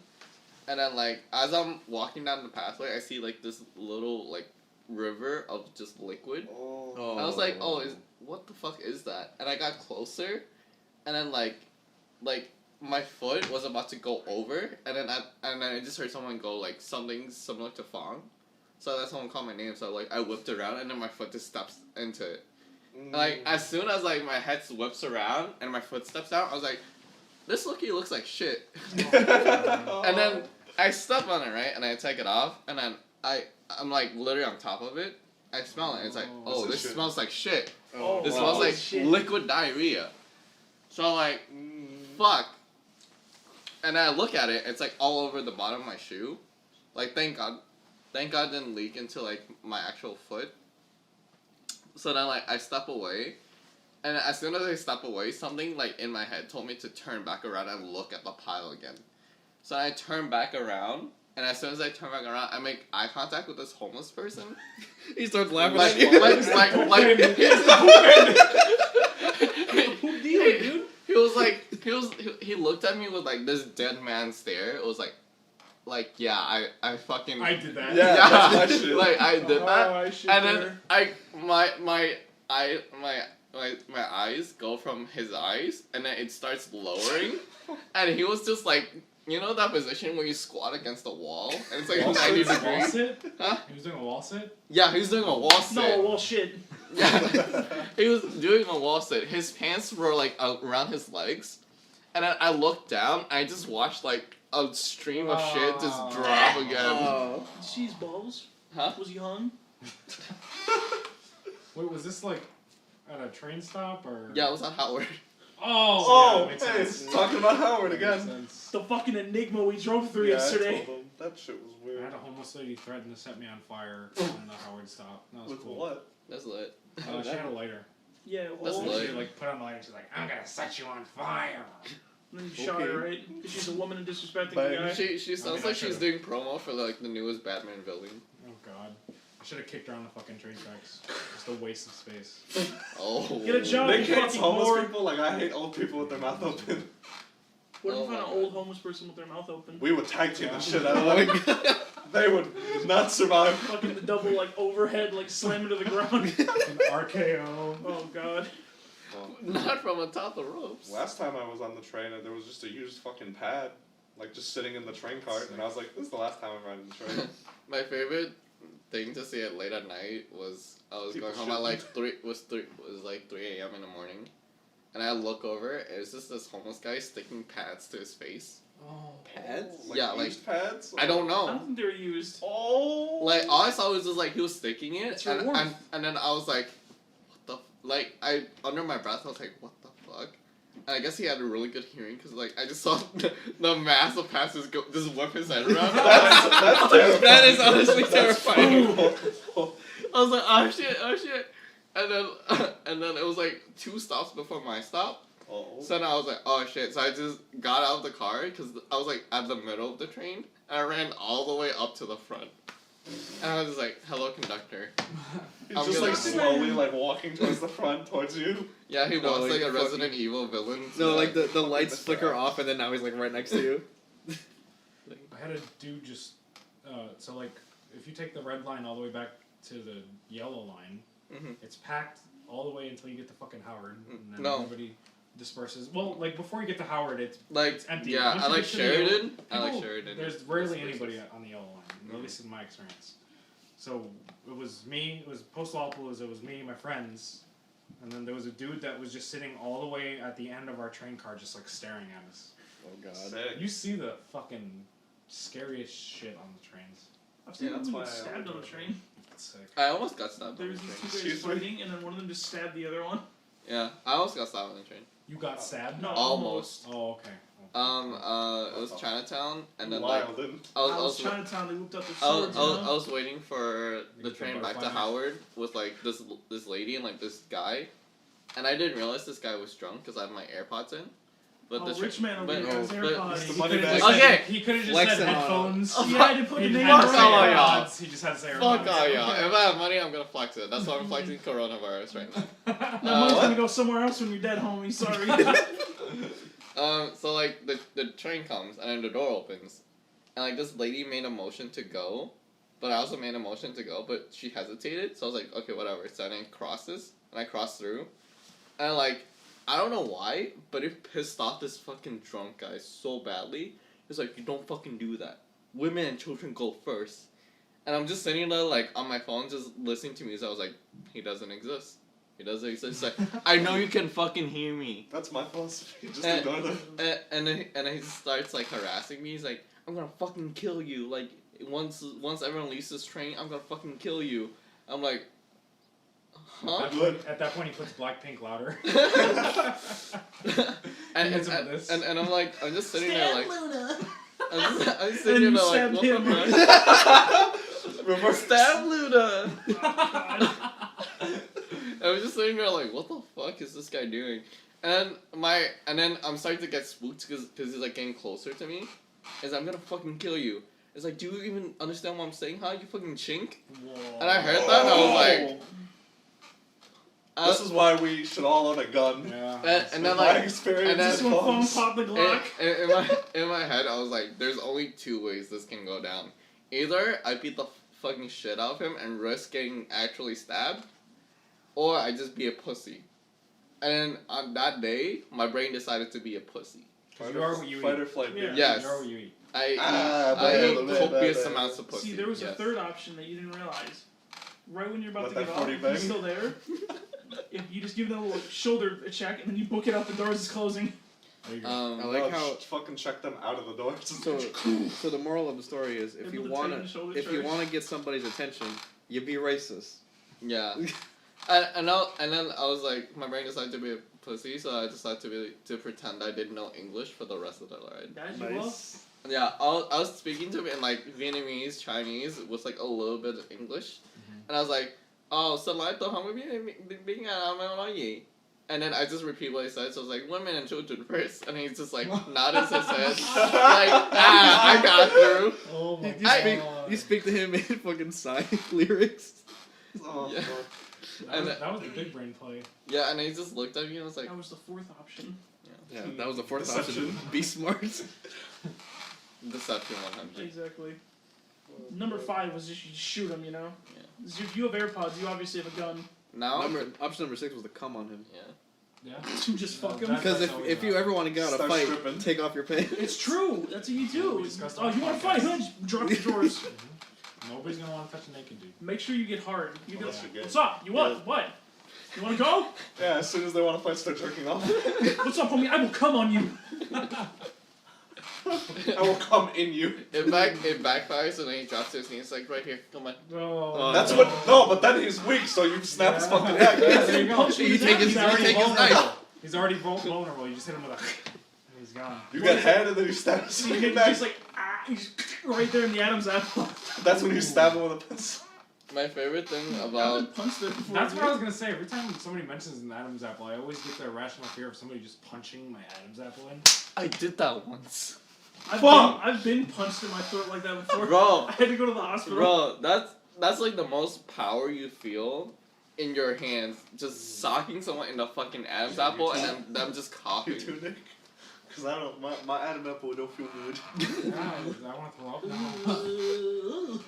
Speaker 4: and then like as I'm walking down the pathway, I see like this little like river of just liquid.
Speaker 1: Oh.
Speaker 4: I was like, what the fuck is that? And I got closer, and then like my foot was about to go over, and then I just heard someone go like something similar to Phong. So that someone called my name, so like I whipped around, and then my foot just steps into it. Like as soon as like my head whips around and my foot steps out, I was like, this looks like shit. And then I step on it, right, and I take it off, and then I'm like literally on top of it. I smell it. And it's like, oh,
Speaker 1: This
Speaker 4: this
Speaker 1: is shit.
Speaker 4: smells like shit.
Speaker 3: Oh,
Speaker 4: This
Speaker 3: wow.
Speaker 4: smells like
Speaker 3: Shit.
Speaker 4: liquid diarrhea. So like, fuck. And then I look at it. It's like all over the bottom of my shoe. Like, thank God. thank God it didn't leak into like my actual foot. So then like I step away, and as soon as I step away, something like in my head told me to turn back around and look at the pile again. So I turn back around, and as soon as I turn back around, I make eye contact with this homeless person.
Speaker 5: He starts laughing
Speaker 4: Like,
Speaker 5: at you.
Speaker 3: Poop dealer, dude.
Speaker 4: He looked at me with like this dead man stare. It was like yeah, I fucking
Speaker 2: I did that.
Speaker 1: Yeah, that's my shit.
Speaker 4: like I did that,
Speaker 3: I shit
Speaker 4: and
Speaker 3: there.
Speaker 4: then my eyes go from his eyes, and then it starts lowering, and he was just like, you know that position where you squat against the wall, and it's like
Speaker 1: Wall
Speaker 4: 90
Speaker 1: sit?
Speaker 2: Wall
Speaker 4: degrees.
Speaker 2: sit?
Speaker 4: Huh?
Speaker 2: He was doing a wall sit?
Speaker 4: Yeah, he was doing a wall sit.
Speaker 3: No, well, shit.
Speaker 4: Yeah, he was doing a wall sit. His pants were like around his legs, and then I looked down. I just watched like a stream of shit just drop again.
Speaker 5: Oh.
Speaker 3: Did you see his balls?
Speaker 4: Huh?
Speaker 3: Was he hung?
Speaker 2: Wait, was this like at a train stop or?
Speaker 4: Yeah, it was on Howard.
Speaker 2: Oh, yeah, makes
Speaker 1: hey,
Speaker 2: sense.
Speaker 1: talking about Howard
Speaker 2: Makes
Speaker 1: again.
Speaker 2: sense.
Speaker 3: The fucking Enigma we drove through
Speaker 1: Yeah, I
Speaker 3: yesterday.
Speaker 1: told him. That shit was
Speaker 2: I
Speaker 1: weird.
Speaker 2: had a homeless lady threaten to set me on fire on the Howard stop. That was
Speaker 1: With
Speaker 2: cool.
Speaker 1: what?
Speaker 4: That's lit.
Speaker 2: She had a lighter.
Speaker 3: Yeah,
Speaker 4: That's
Speaker 3: well,
Speaker 4: lit.
Speaker 2: She like put on the lighter and she's like, I'm gonna set you on fire.
Speaker 3: and then you shot her, right? Because she's a woman and disrespecting
Speaker 1: But
Speaker 3: the guy.
Speaker 4: She sounds
Speaker 2: I
Speaker 4: like she's
Speaker 2: should've.
Speaker 4: doing promo for like the newest Batman villain.
Speaker 2: Oh god. I should have kicked her on the fucking train tracks. Just a waste of space.
Speaker 4: Oh.
Speaker 3: Get a job.
Speaker 1: Nick
Speaker 3: you
Speaker 1: hates
Speaker 3: fucking
Speaker 1: homeless
Speaker 3: whore.
Speaker 1: people like I hate old people with their mouth open.
Speaker 3: What if
Speaker 4: Oh
Speaker 3: you find
Speaker 4: my
Speaker 3: an old homeless person with their mouth open?
Speaker 1: We would tag team the shit out
Speaker 5: Oh
Speaker 1: of
Speaker 5: my
Speaker 1: them.
Speaker 5: god.
Speaker 1: They would not survive.
Speaker 3: Fucking the double like overhead like slam into the ground.
Speaker 2: An RKO.
Speaker 3: Oh god.
Speaker 4: Not from atop the ropes.
Speaker 1: Last time I was on the train, there was just a used fucking pad, like just sitting in the train cart, and I was like, "This is the last time I'm riding the train."
Speaker 4: My favorite thing to see at late at night was I was
Speaker 1: People
Speaker 4: going home at like
Speaker 1: shitting.
Speaker 4: 3 a.m. in the morning, and I look over and it's just this homeless guy sticking pads to his face.
Speaker 2: Oh.
Speaker 5: Pads?
Speaker 1: Like
Speaker 4: Yeah, like-
Speaker 1: used pads.
Speaker 4: I don't
Speaker 3: I
Speaker 4: know.
Speaker 3: don't think they were used.
Speaker 1: Oh.
Speaker 4: Like all I saw was just like he was sticking it,
Speaker 3: It's your
Speaker 4: and,
Speaker 3: warmth.
Speaker 4: and then I was like, what the like I under my breath I was like, what the fuck? And I guess he had a really good hearing because like I just saw the mass of passes go just whip his head around.
Speaker 1: That's terrifying.
Speaker 4: That is honestly
Speaker 1: That's
Speaker 4: terrifying.
Speaker 1: horrible.
Speaker 4: I was like, oh shit, and then it was like 2 stops before my stop.
Speaker 1: Oh.
Speaker 4: So then I was like, oh shit. So I just got out of the car because I was like at the middle of the train, and I ran all the way up to the front. And I was just like, hello, conductor.
Speaker 1: He's
Speaker 4: I'm
Speaker 1: just
Speaker 4: gonna-
Speaker 1: like slowly like walking towards the front towards you.
Speaker 4: Yeah, he
Speaker 5: No,
Speaker 4: walks like a
Speaker 5: fucking-
Speaker 4: Resident Evil villain.
Speaker 5: No, like the
Speaker 1: Fucking
Speaker 5: lights
Speaker 1: Mr.
Speaker 5: flicker
Speaker 1: X.
Speaker 5: off and then now he's like right next to you.
Speaker 2: I had a dude just, so like, if you take the red line all the way back to the yellow line,
Speaker 4: Mhm.
Speaker 2: it's packed all the way until you get to fucking Howard, and then
Speaker 4: No.
Speaker 2: everybody disperses. Well, like, before you get to Howard, it's
Speaker 4: Like,
Speaker 2: empty.
Speaker 4: yeah,
Speaker 2: Once
Speaker 4: I
Speaker 2: you
Speaker 4: like
Speaker 2: get to the yellow-
Speaker 4: Sheridan. I like
Speaker 2: people-
Speaker 4: Sheridan.
Speaker 2: There's rarely
Speaker 4: Disperses.
Speaker 2: anybody on the yellow line, at least in my experience. So it was me, it was post-Lollapalooza, it was me, my friends, and then there was a dude that was just sitting all the way at the end of our train car just like staring at us.
Speaker 5: Oh god.
Speaker 1: Sick.
Speaker 2: You see the fucking scariest shit on the trains.
Speaker 3: I've seen
Speaker 1: Yeah, that's
Speaker 3: people
Speaker 1: why
Speaker 3: get
Speaker 1: I
Speaker 3: stabbed on
Speaker 1: don't
Speaker 3: the train.
Speaker 2: It's sick.
Speaker 4: I almost got stabbed on
Speaker 3: There
Speaker 4: the
Speaker 3: was these
Speaker 4: train.
Speaker 3: two guys
Speaker 1: Excuse me?
Speaker 3: fighting, and then one of them just stabbed the other one.
Speaker 4: Yeah, I almost got stabbed on the train.
Speaker 2: You got stabbed?
Speaker 3: No.
Speaker 4: Almost.
Speaker 2: Oh, okay.
Speaker 4: It was Chinatown, and then like
Speaker 1: Wild, didn't.
Speaker 4: I
Speaker 3: I
Speaker 4: was
Speaker 3: was
Speaker 4: also
Speaker 3: Chinatown. They whipped out their
Speaker 4: I was,
Speaker 3: swords.
Speaker 4: I, was,
Speaker 3: you
Speaker 4: I
Speaker 3: know?
Speaker 4: was waiting for the
Speaker 2: get the
Speaker 4: train back to
Speaker 2: butterfly knife.
Speaker 4: Howard with like this lady and like this guy, and I didn't realize this guy was drunk because I had my AirPods in. But the
Speaker 3: Oh, rich man over
Speaker 4: but-
Speaker 3: here has
Speaker 4: but-
Speaker 3: AirPods.
Speaker 1: the
Speaker 2: He
Speaker 1: money
Speaker 2: could've
Speaker 1: bag.
Speaker 2: just
Speaker 4: Okay.
Speaker 2: said- He could have just
Speaker 5: Flexing
Speaker 2: said
Speaker 5: on
Speaker 2: headphones.
Speaker 3: Yeah, I didn't put the
Speaker 2: He
Speaker 3: name
Speaker 2: had to
Speaker 3: on
Speaker 2: say
Speaker 4: all
Speaker 3: it.
Speaker 4: y'all.
Speaker 2: AirPods. He just had to say
Speaker 4: Fuck
Speaker 2: AirPods.
Speaker 4: all y'all.
Speaker 3: Okay.
Speaker 4: If I have money, I'm gonna flex it. That's why I'm flexing coronavirus right now.
Speaker 3: That money's
Speaker 1: what?
Speaker 3: gonna go somewhere else when you're dead, homie. Sorry.
Speaker 4: So like the train comes and then the door opens, and like this lady made a motion to go, but I also made a motion to go, but she hesitated. So I was like, okay, whatever. So then it crosses, and I crossed through, and like I don't know why, but it pissed off this fucking drunk guy so badly. He's like, you don't fucking do that. Women and children go first. And I'm just sitting there like on my phone, just listening to music. I was like, he doesn't exist. He doesn't exist. He's like, I know you can fucking hear me.
Speaker 1: That's my philosophy. Just
Speaker 4: Eh.
Speaker 1: ignore them.
Speaker 4: And then he starts like harassing me. He's like, I'm gonna fucking kill you. Like once everyone leaves this train, I'm gonna fucking kill you. I'm like, huh?
Speaker 2: At that point, he puts Blackpink louder.
Speaker 4: and,
Speaker 2: hits him with this.
Speaker 4: and I'm like, I'm just sitting there like,
Speaker 3: Luna.
Speaker 4: I'm just
Speaker 3: And
Speaker 4: sitting
Speaker 3: you
Speaker 4: there like,
Speaker 3: stabbed
Speaker 4: what
Speaker 3: him.
Speaker 4: the fuck?
Speaker 1: Reverse
Speaker 4: Stab Luda!
Speaker 3: God.
Speaker 4: I was just sitting there like, what the fuck is this guy doing? And then I'm starting to get spooked because he's like getting closer to me. Is I'm gonna fucking kill you. It's like, do you even understand what I'm saying? Huh? You fucking chink?
Speaker 2: Whoa.
Speaker 4: And I heard that and I was like,
Speaker 1: This is why we should all own a gun.
Speaker 2: Yeah.
Speaker 4: and then
Speaker 1: My
Speaker 4: like,
Speaker 1: experience
Speaker 4: and then-
Speaker 3: This one Phong popped the Glock.
Speaker 4: in my head, I was like, there's only two ways this can go down. Either I beat the fucking shit out of him and risk getting actually stabbed, or I just be a pussy. And then on that day, my brain decided to be a pussy.
Speaker 2: You are what you
Speaker 1: Fight
Speaker 2: eat.
Speaker 1: or flight.
Speaker 3: Yeah.
Speaker 1: baby.
Speaker 4: Yes.
Speaker 2: You are what you eat.
Speaker 4: I eat copious
Speaker 1: blah,
Speaker 4: amounts of pussy.
Speaker 3: See, there was a
Speaker 4: yes.
Speaker 3: third option that you didn't realize. Right when you're about
Speaker 1: Let
Speaker 3: to
Speaker 1: that
Speaker 3: get off,
Speaker 1: 40
Speaker 3: if he's
Speaker 1: bang.
Speaker 3: still there, if you just give them a little shoulder check and then you book it out the doors is closing.
Speaker 2: There you go.
Speaker 5: I
Speaker 4: Um,
Speaker 5: like
Speaker 1: No,
Speaker 5: how.
Speaker 1: just fucking check them out of the door.
Speaker 5: So the moral of the story is, if you
Speaker 3: Able to
Speaker 5: wanna,
Speaker 3: tighten the shoulder
Speaker 5: if you
Speaker 3: charge.
Speaker 5: wanna get somebody's attention, you be racist.
Speaker 4: yeah. And then I was like, my brain decided to be a pussy, so I decided to pretend I didn't know English for the rest of the ride.
Speaker 3: As you will.
Speaker 5: Nice.
Speaker 4: Yeah, I was speaking to him in like Vietnamese, Chinese, with like a little bit of English, and I was like, "Oh, so like the and then I just repeat what he said. So I was like, "Women and children first," and he's just like nodded his head, like, I got through.
Speaker 2: Oh my
Speaker 5: You speak to him in fucking sign lyrics.
Speaker 1: Oh,
Speaker 4: Yeah.
Speaker 2: That was the big brain play.
Speaker 4: Yeah, and he just looked at me and was like,
Speaker 3: That was the fourth option.
Speaker 5: Yeah, that was the fourth
Speaker 1: Deception.
Speaker 5: option. Be smart.
Speaker 4: "Deception 100."
Speaker 3: Exactly. Number 5 was just you shoot him, you know?
Speaker 4: Yeah.
Speaker 3: So if you have AirPods, you obviously have a gun.
Speaker 4: Now,
Speaker 5: Option number 6 was to come on him.
Speaker 2: Yeah.
Speaker 3: To just fuck him.
Speaker 2: That's-
Speaker 5: Because
Speaker 2: always
Speaker 5: if you
Speaker 2: right.
Speaker 5: ever want to get out a
Speaker 1: Start
Speaker 5: fight,
Speaker 1: stripping.
Speaker 5: take off your pants.
Speaker 3: It's true. That's what you do.
Speaker 2: We discussed
Speaker 3: Oh,
Speaker 2: on
Speaker 3: you
Speaker 2: the
Speaker 3: want to fight?
Speaker 2: podcast.
Speaker 3: Huh? Just drop your drawers.
Speaker 2: Nobody's gonna want to touch a naked dude.
Speaker 3: Make sure you get hard. You go,
Speaker 1: Unless you're gay.
Speaker 3: what's up? You what?
Speaker 1: Yeah.
Speaker 3: What? You want to go?
Speaker 1: Yeah, as soon as they want to fight, start jerking off.
Speaker 3: What's up, homie? I will come on you.
Speaker 1: I will come in you.
Speaker 4: it backfires, and then he drops to his knees, like, right here, come on.
Speaker 2: Oh,
Speaker 1: That's what. No, but then he's weak, so you snap his fucking neck.
Speaker 2: Yeah, there you go.
Speaker 3: Punch him in
Speaker 5: You
Speaker 3: the
Speaker 5: take
Speaker 3: neck.
Speaker 5: his-
Speaker 2: He's
Speaker 5: you
Speaker 2: already
Speaker 5: take his
Speaker 2: vulnerable.
Speaker 5: knife.
Speaker 2: He's already vulnerable. You just hit him with a, and he's gone.
Speaker 1: You get head and then you stab his
Speaker 3: So
Speaker 1: fucking
Speaker 3: you
Speaker 1: neck.
Speaker 3: just like he's right there in the Adam's apple.
Speaker 1: That's when you stab him with a pencil.
Speaker 4: My favorite thing
Speaker 3: I've
Speaker 4: about
Speaker 3: been punched there before.
Speaker 2: That's what I was gonna say. Every time somebody mentions an Adam's apple, I always get the irrational fear of somebody just punching my Adam's apple in.
Speaker 4: I did that once.
Speaker 3: I've been punched in my throat like that before.
Speaker 4: Bro,
Speaker 3: I had to go to the hospital.
Speaker 4: bro, that's like the most power you feel in your hands, just socking someone in the fucking Adam's
Speaker 1: Yeah,
Speaker 4: apple
Speaker 1: you
Speaker 4: and then them just coughing.
Speaker 1: You too, Nick? Because I don't. My Adam apple don't feel good.
Speaker 2: Yeah, I want to throw up now.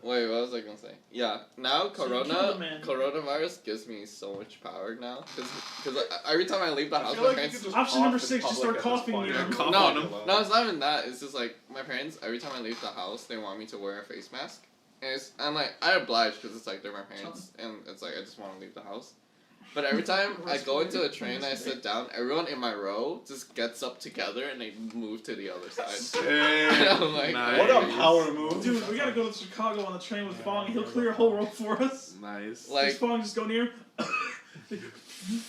Speaker 4: Wait, what was I gonna say? Yeah, now
Speaker 3: So you killed a man.
Speaker 4: coronavirus gives me so much power now, because every time I leave the house, my parents.
Speaker 3: Option number 6, just start coughing, you know.
Speaker 5: Cough
Speaker 4: No,
Speaker 5: on him.
Speaker 4: no, it's not even that. It's just like my parents. Every time I leave the house, they want me to wear a face mask, and I'm like, I oblige because it's like they're my parents, and it's like I just want to leave the house. But every time I go into a train, I sit down. Everyone in my row just gets up together and they move to the other side. And I'm like,
Speaker 5: Nice.
Speaker 1: What a power move.
Speaker 3: Dude, we gotta go to Chicago on the train with Phong. He'll clear a whole row for us.
Speaker 5: Nice.
Speaker 4: Like-
Speaker 3: Just Phong just go near.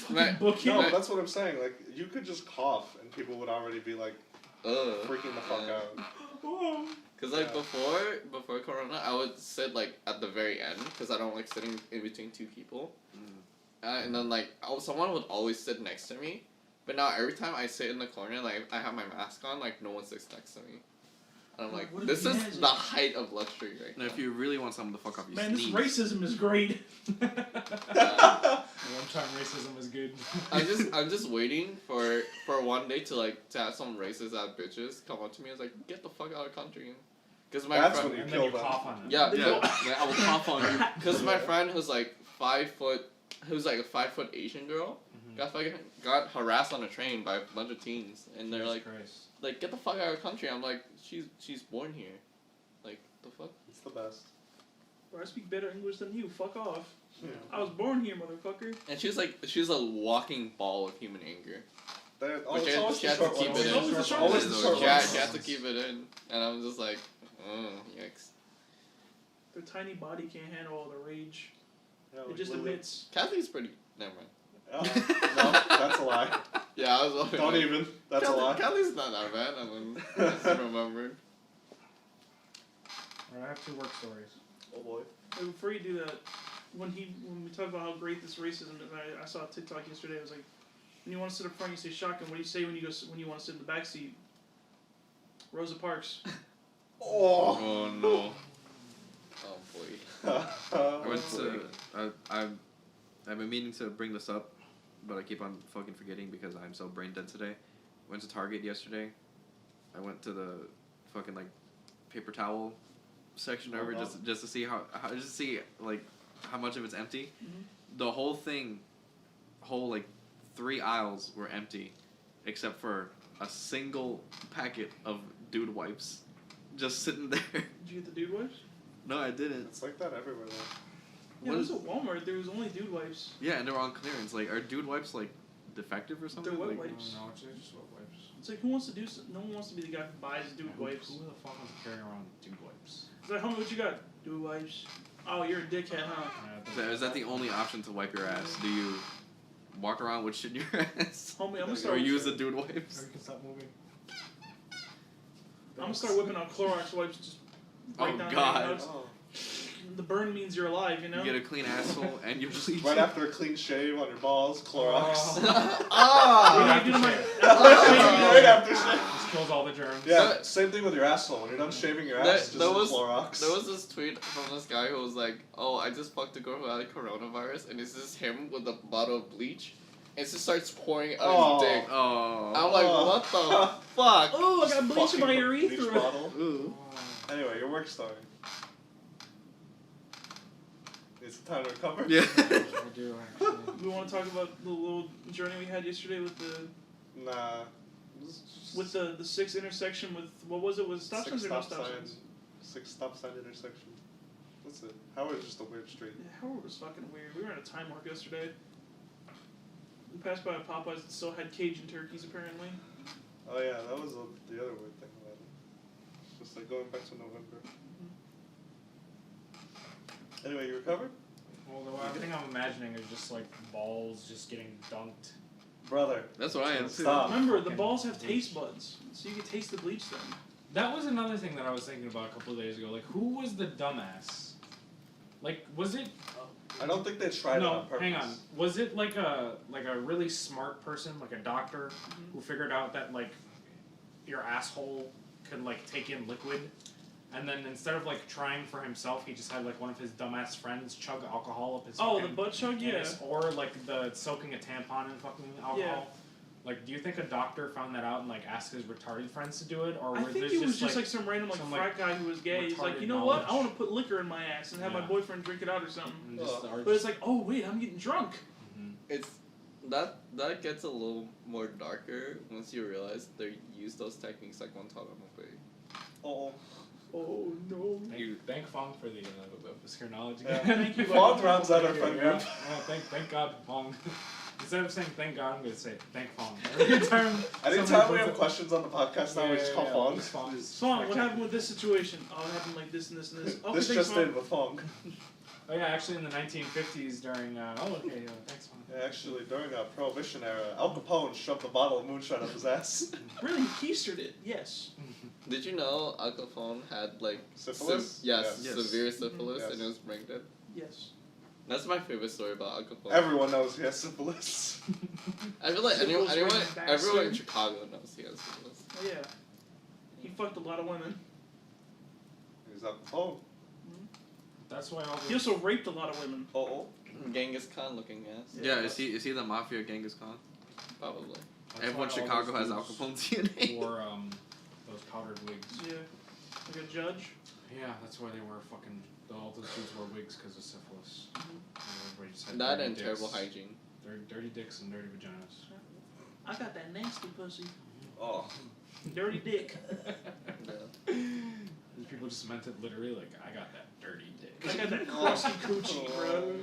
Speaker 4: Man,
Speaker 3: Book him.
Speaker 1: No, that's what I'm saying. Like, you could just cough and people would already be like
Speaker 4: ugh.
Speaker 1: freaking the fuck out.
Speaker 3: Oh.
Speaker 4: Cause like before Corona, I would sit like at the very end because I don't like sitting in between two people. And then like someone would always sit next to me, but now every time I sit in the corner, like I have my mask on, like no one sits next to me. And I'm like,
Speaker 3: What a
Speaker 4: this is
Speaker 3: magic.
Speaker 4: the height of luxury right
Speaker 5: And
Speaker 4: now.
Speaker 5: if you really want someone to fuck off, you
Speaker 3: Man, this
Speaker 5: sneeze.
Speaker 3: racism is great.
Speaker 2: One-time racism is good.
Speaker 4: I'm just waiting for one day to have some racist ass bitches come up to me and like, get the fuck out of the country. Cause my
Speaker 1: That's
Speaker 4: friend,
Speaker 1: when you
Speaker 2: And then
Speaker 1: kill
Speaker 2: you
Speaker 1: them.
Speaker 2: cough on them.
Speaker 4: yeah,
Speaker 5: Yeah, I will cough on you.
Speaker 4: cause my friend who's like 5 foot, who's like a 5 foot Asian girl, got harassed on a train by a bunch of teens, and they're
Speaker 2: Jesus
Speaker 4: like,
Speaker 2: Christ.
Speaker 4: get the fuck out of the country. I'm like, she's born here, like the fuck.
Speaker 1: It's the best.
Speaker 3: Bro, I speak better English than you. Fuck off.
Speaker 1: Yeah.
Speaker 3: I was born here, motherfucker.
Speaker 4: And she's a walking ball of human anger.
Speaker 1: Oh,
Speaker 4: But
Speaker 1: it's
Speaker 4: she had-
Speaker 1: always
Speaker 4: she
Speaker 1: the
Speaker 4: had to
Speaker 1: short
Speaker 4: keep
Speaker 1: ones.
Speaker 4: it in.
Speaker 3: Always the short
Speaker 1: Always
Speaker 3: ones.
Speaker 1: the short
Speaker 4: She
Speaker 1: ones.
Speaker 4: had to keep it in, and I'm just like, yikes.
Speaker 3: Their tiny body can't handle all the rage.
Speaker 1: Yeah,
Speaker 3: It
Speaker 1: like
Speaker 3: just
Speaker 1: Lily.
Speaker 3: admits.
Speaker 4: Kathy's pretty. Never mind.
Speaker 1: No, that's a lie.
Speaker 4: Yeah, I was.
Speaker 1: Don't even. That's a lie.
Speaker 4: Kathy's not that bad. I mean, I just remembered.
Speaker 2: Alright, I have 2 work stories.
Speaker 1: Oh boy.
Speaker 3: Like, before you do that, when we talk about how great this racism is, I saw a TikTok yesterday. It was like, when you want to sit up front, you say shotgun. What do you say when you want to sit in the back seat? Rosa Parks.
Speaker 1: Oh.
Speaker 5: no.
Speaker 4: Oh boy.
Speaker 5: I went to. I've been meaning to bring this up, but I keep on fucking forgetting because I'm so brain dead today. Went to Target yesterday. I went to the fucking like paper towel section over just to see how like how much of it's empty.
Speaker 3: Mm-hmm.
Speaker 5: The whole thing, like 3 aisles were empty, except for a single packet of dude wipes, just sitting there.
Speaker 3: Did you get the dude wipes?
Speaker 5: No, I didn't.
Speaker 1: It's like that everywhere though.
Speaker 3: Yeah, it was at Walmart. There was only dude wipes.
Speaker 5: Yeah, and they were on clearance. Like, are dude wipes like defective or something?
Speaker 3: They're wet
Speaker 5: Like,
Speaker 3: wipes.
Speaker 2: No, it's just wet wipes.
Speaker 3: It's like, who wants to do? No one wants to be the guy who buys dude wipes.
Speaker 2: Who the fuck wants to carry around dude wipes?
Speaker 3: It's like, homie, what you got? Dude wipes. Oh, you're a dickhead, huh?
Speaker 5: Is that the only option to wipe your ass? Do you walk around with shit in your ass?
Speaker 3: Homie, I'm gonna
Speaker 5: Or
Speaker 3: start.
Speaker 5: use the dude wipes?
Speaker 2: Or you can stop moving.
Speaker 3: I'm gonna start whipping out Clorox wipes. Just right
Speaker 5: Oh,
Speaker 3: down
Speaker 5: God.
Speaker 3: there, you know?
Speaker 1: Oh.
Speaker 3: The burn means you're alive, you know.
Speaker 5: You get a clean asshole and you bleach.
Speaker 1: Right after a clean shave on your balls, Clorox.
Speaker 3: What
Speaker 1: Ah!
Speaker 3: do you do to my?
Speaker 1: Right after shave.
Speaker 2: Just kills all the germs.
Speaker 1: Yeah, same thing with your asshole. When you're done shaving your ass, just Clorox.
Speaker 4: There was this tweet from this guy who was like, "Oh, I just fucked a girl who had coronavirus," and it's just him with a bottle of bleach. It just starts pouring out his dick.
Speaker 5: Oh.
Speaker 4: I'm like, what the fuck?
Speaker 3: Oh, I got bleach in my
Speaker 1: Fucking
Speaker 3: urethra.
Speaker 1: bleach bottle.
Speaker 5: Ooh.
Speaker 1: Anyway, your work story. Need some time to recover?
Speaker 5: Yeah.
Speaker 2: I do actually.
Speaker 3: We want to talk about the little journey we had yesterday with the
Speaker 1: Nah.
Speaker 3: the 6 intersection with what was it? Was it stop signs or no stop signs?
Speaker 1: 6 stop sign intersection. That's it. Howard's just a weird street.
Speaker 3: Yeah, Howard was fucking weird. We were at a time mark yesterday. We passed by a Popeyes that still had Cajun turkeys apparently.
Speaker 1: Oh yeah, that was the other weird thing about it. It's just like going back to November. Anyway, you recovered?
Speaker 2: Well, the thing I'm imagining is just like balls just getting dunked.
Speaker 1: Brother.
Speaker 5: That's what I am too.
Speaker 1: Stop.
Speaker 3: Remember, the
Speaker 2: Fucking
Speaker 3: balls have
Speaker 2: bleach.
Speaker 3: taste buds, so you can taste the bleach then.
Speaker 2: That was another thing that I was thinking about a couple of days ago. Like, who was the dumbass? Like, was it?
Speaker 1: I don't think they tried it
Speaker 2: No,
Speaker 1: on purpose.
Speaker 2: hang on. Was it like a really smart person, like a doctor,
Speaker 3: Mhm.
Speaker 2: who figured out that like your asshole can like take in liquid, and then instead of like trying for himself, he just had like one of his dumbass friends chug alcohol up his.
Speaker 3: Oh, the
Speaker 2: fucking
Speaker 3: butt chug, yeah.
Speaker 2: anus, or like the soaking a tampon in fucking alcohol.
Speaker 3: Yeah.
Speaker 2: Like, do you think a doctor found that out and like asked his retarded friends to do it, or
Speaker 3: I
Speaker 2: was
Speaker 3: think
Speaker 2: this
Speaker 3: he was just
Speaker 2: like
Speaker 3: like some random
Speaker 2: some,
Speaker 3: frat guy who was gay. He's like,
Speaker 2: retarded
Speaker 3: you know what? I
Speaker 2: knowledge.
Speaker 3: want to put liquor in my ass and have my
Speaker 2: Yeah.
Speaker 3: boyfriend drink it out or something.
Speaker 2: and just, or
Speaker 3: But it's like, oh wait, I'm getting drunk.
Speaker 2: Mhm.
Speaker 4: It's that gets a little more darker once you realize they use those techniques like Guantanamo Bay.
Speaker 1: Oh.
Speaker 3: Oh no.
Speaker 2: Thank Phong for the obscure knowledge
Speaker 1: Yeah.
Speaker 2: again.
Speaker 3: Thank you,
Speaker 1: Phong rounds out our friend
Speaker 2: Yeah.
Speaker 1: group.
Speaker 2: Thank God, Phong. Instead of saying thank God, I'm going to say thank Phong. Every time.
Speaker 1: Anytime
Speaker 2: somebody
Speaker 1: we
Speaker 2: puts
Speaker 1: have questions on the podcast now, we just call Phong.
Speaker 2: just Phong.
Speaker 3: Song, what happened with this situation? Oh, it happened like this and this and this. Okay,
Speaker 1: This
Speaker 3: thanks,
Speaker 1: just
Speaker 3: Mom.
Speaker 1: in with Phong.
Speaker 2: Oh yeah, actually in the 1950s during, thanks Phong.
Speaker 1: Yeah, actually, during a Prohibition era, Al Capone shoved a bottle of moonshine up his ass.
Speaker 3: Really, he keistered it. Yes.
Speaker 4: Did you know Al Capone had like
Speaker 1: Syphilis?
Speaker 4: yes,
Speaker 5: Yes.
Speaker 4: severe syphilis
Speaker 1: Yes.
Speaker 4: and it was brain dead?
Speaker 3: Yes.
Speaker 4: That's my favorite story about Al Capone.
Speaker 1: Everyone knows he has syphilis.
Speaker 4: I feel like
Speaker 3: Syphilis
Speaker 4: everyone
Speaker 3: was
Speaker 4: in
Speaker 3: bastard.
Speaker 4: Chicago knows he has syphilis.
Speaker 3: Oh yeah. He fucked a lot of women.
Speaker 1: He's Al Capone.
Speaker 2: That's why all
Speaker 3: He also raped a lot of women.
Speaker 1: Oh.
Speaker 4: Genghis Khan looking ass.
Speaker 5: Yeah, is he the mafia Genghis Khan?
Speaker 4: Probably.
Speaker 5: Everyone in Chicago has Al Capone's DNA.
Speaker 2: Wore those powdered wigs.
Speaker 3: Yeah. Like a judge.
Speaker 2: Yeah, that's why they wear fucking. All those dudes wore wigs because of syphilis. Everybody just had
Speaker 4: That
Speaker 2: dirty
Speaker 4: and
Speaker 2: dicks.
Speaker 4: terrible hygiene.
Speaker 2: Dirty dicks and dirty vaginas.
Speaker 3: I got that nasty pussy.
Speaker 1: Oh.
Speaker 3: Dirty dick.
Speaker 4: Yeah.
Speaker 2: These people just meant it literally, like, I got that dirty dick.
Speaker 3: I got that crusty coochie, bro.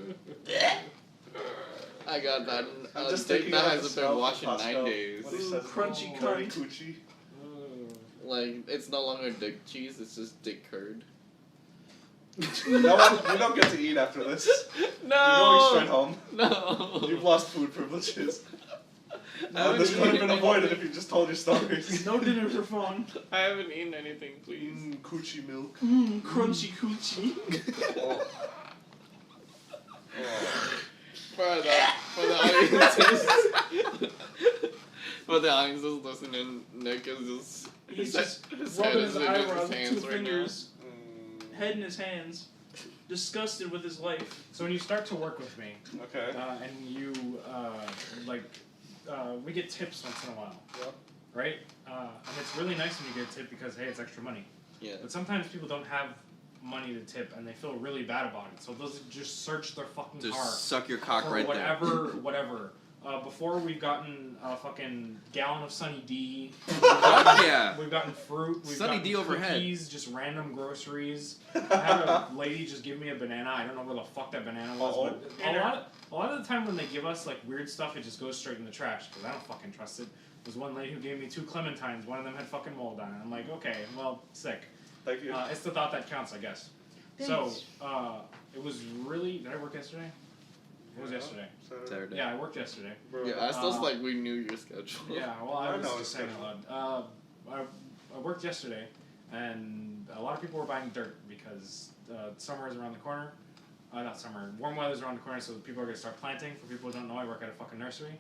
Speaker 4: I got that
Speaker 1: I'm just
Speaker 4: dick
Speaker 1: thinking
Speaker 4: that
Speaker 1: about
Speaker 4: hasn't
Speaker 1: the
Speaker 4: been
Speaker 1: smell
Speaker 4: washed in
Speaker 1: from
Speaker 4: 9
Speaker 1: Costco
Speaker 4: days.
Speaker 1: when he
Speaker 3: Ooh,
Speaker 1: says,
Speaker 3: crunchy
Speaker 1: dirty
Speaker 3: cunt.
Speaker 1: coochie.
Speaker 4: Like, it's no longer dick cheese, it's just dick curd.
Speaker 1: No one, you don't get to eat after this. You're going straight home.
Speaker 4: No!
Speaker 1: You've lost food privileges. This could have been avoided if you just told your stories.
Speaker 3: No dinner for Phong.
Speaker 4: I haven't eaten anything, please.
Speaker 1: Coochie milk.
Speaker 3: Crunchy coochie.
Speaker 1: Oh.
Speaker 4: For the audiences, for the audiences listening, Nick is just
Speaker 3: He's
Speaker 4: his
Speaker 3: just
Speaker 4: head
Speaker 3: rubbing
Speaker 4: is
Speaker 3: his
Speaker 4: in
Speaker 3: eyebrows with
Speaker 4: hands
Speaker 3: 2
Speaker 4: right
Speaker 3: fingers,
Speaker 1: Mm,
Speaker 3: head in his hands, disgusted with his life.
Speaker 2: So when you start to work with me,
Speaker 1: okay.
Speaker 2: and you we get tips once in a while,
Speaker 1: Yep.
Speaker 2: right? And it's really nice when you get a tip because hey, it's extra money.
Speaker 4: Yeah.
Speaker 2: But sometimes people don't have money to tip and they feel really bad about it, so they'll just search their fucking car.
Speaker 5: Just suck your cock
Speaker 2: or
Speaker 5: right there.
Speaker 2: whatever. Before we've gotten a fucking gallon of Sunny D.
Speaker 5: Yeah.
Speaker 2: We've gotten fruit. We've
Speaker 5: Sunny
Speaker 2: gotten
Speaker 5: D overhead.
Speaker 2: cookies, just random groceries. I had a lady just give me a banana. I don't know where the fuck that banana was,
Speaker 1: Uh-oh.
Speaker 2: but a lot of the time when they give us like weird stuff, it just goes straight in the trash because I don't fucking trust it. There's one lady who gave me 2 clementines. One of them had fucking mold on it. I'm like, okay, well, sick.
Speaker 1: Thank you.
Speaker 2: It's the thought that counts, I guess.
Speaker 3: Thanks.
Speaker 2: So, it was really. Did I work yesterday? What was yesterday?
Speaker 5: Saturday.
Speaker 2: Yeah, I worked yesterday.
Speaker 1: Bro.
Speaker 4: Yeah, I still like we knew your schedule.
Speaker 2: Yeah, well, I
Speaker 1: I
Speaker 2: was
Speaker 1: know
Speaker 2: just
Speaker 1: it's
Speaker 2: saying out loud. I worked yesterday, and a lot of people were buying dirt because summer is around the corner. Not summer. Warm weather's around the corner, so people are gonna start planting. For people who don't know, I work at a fucking nursery.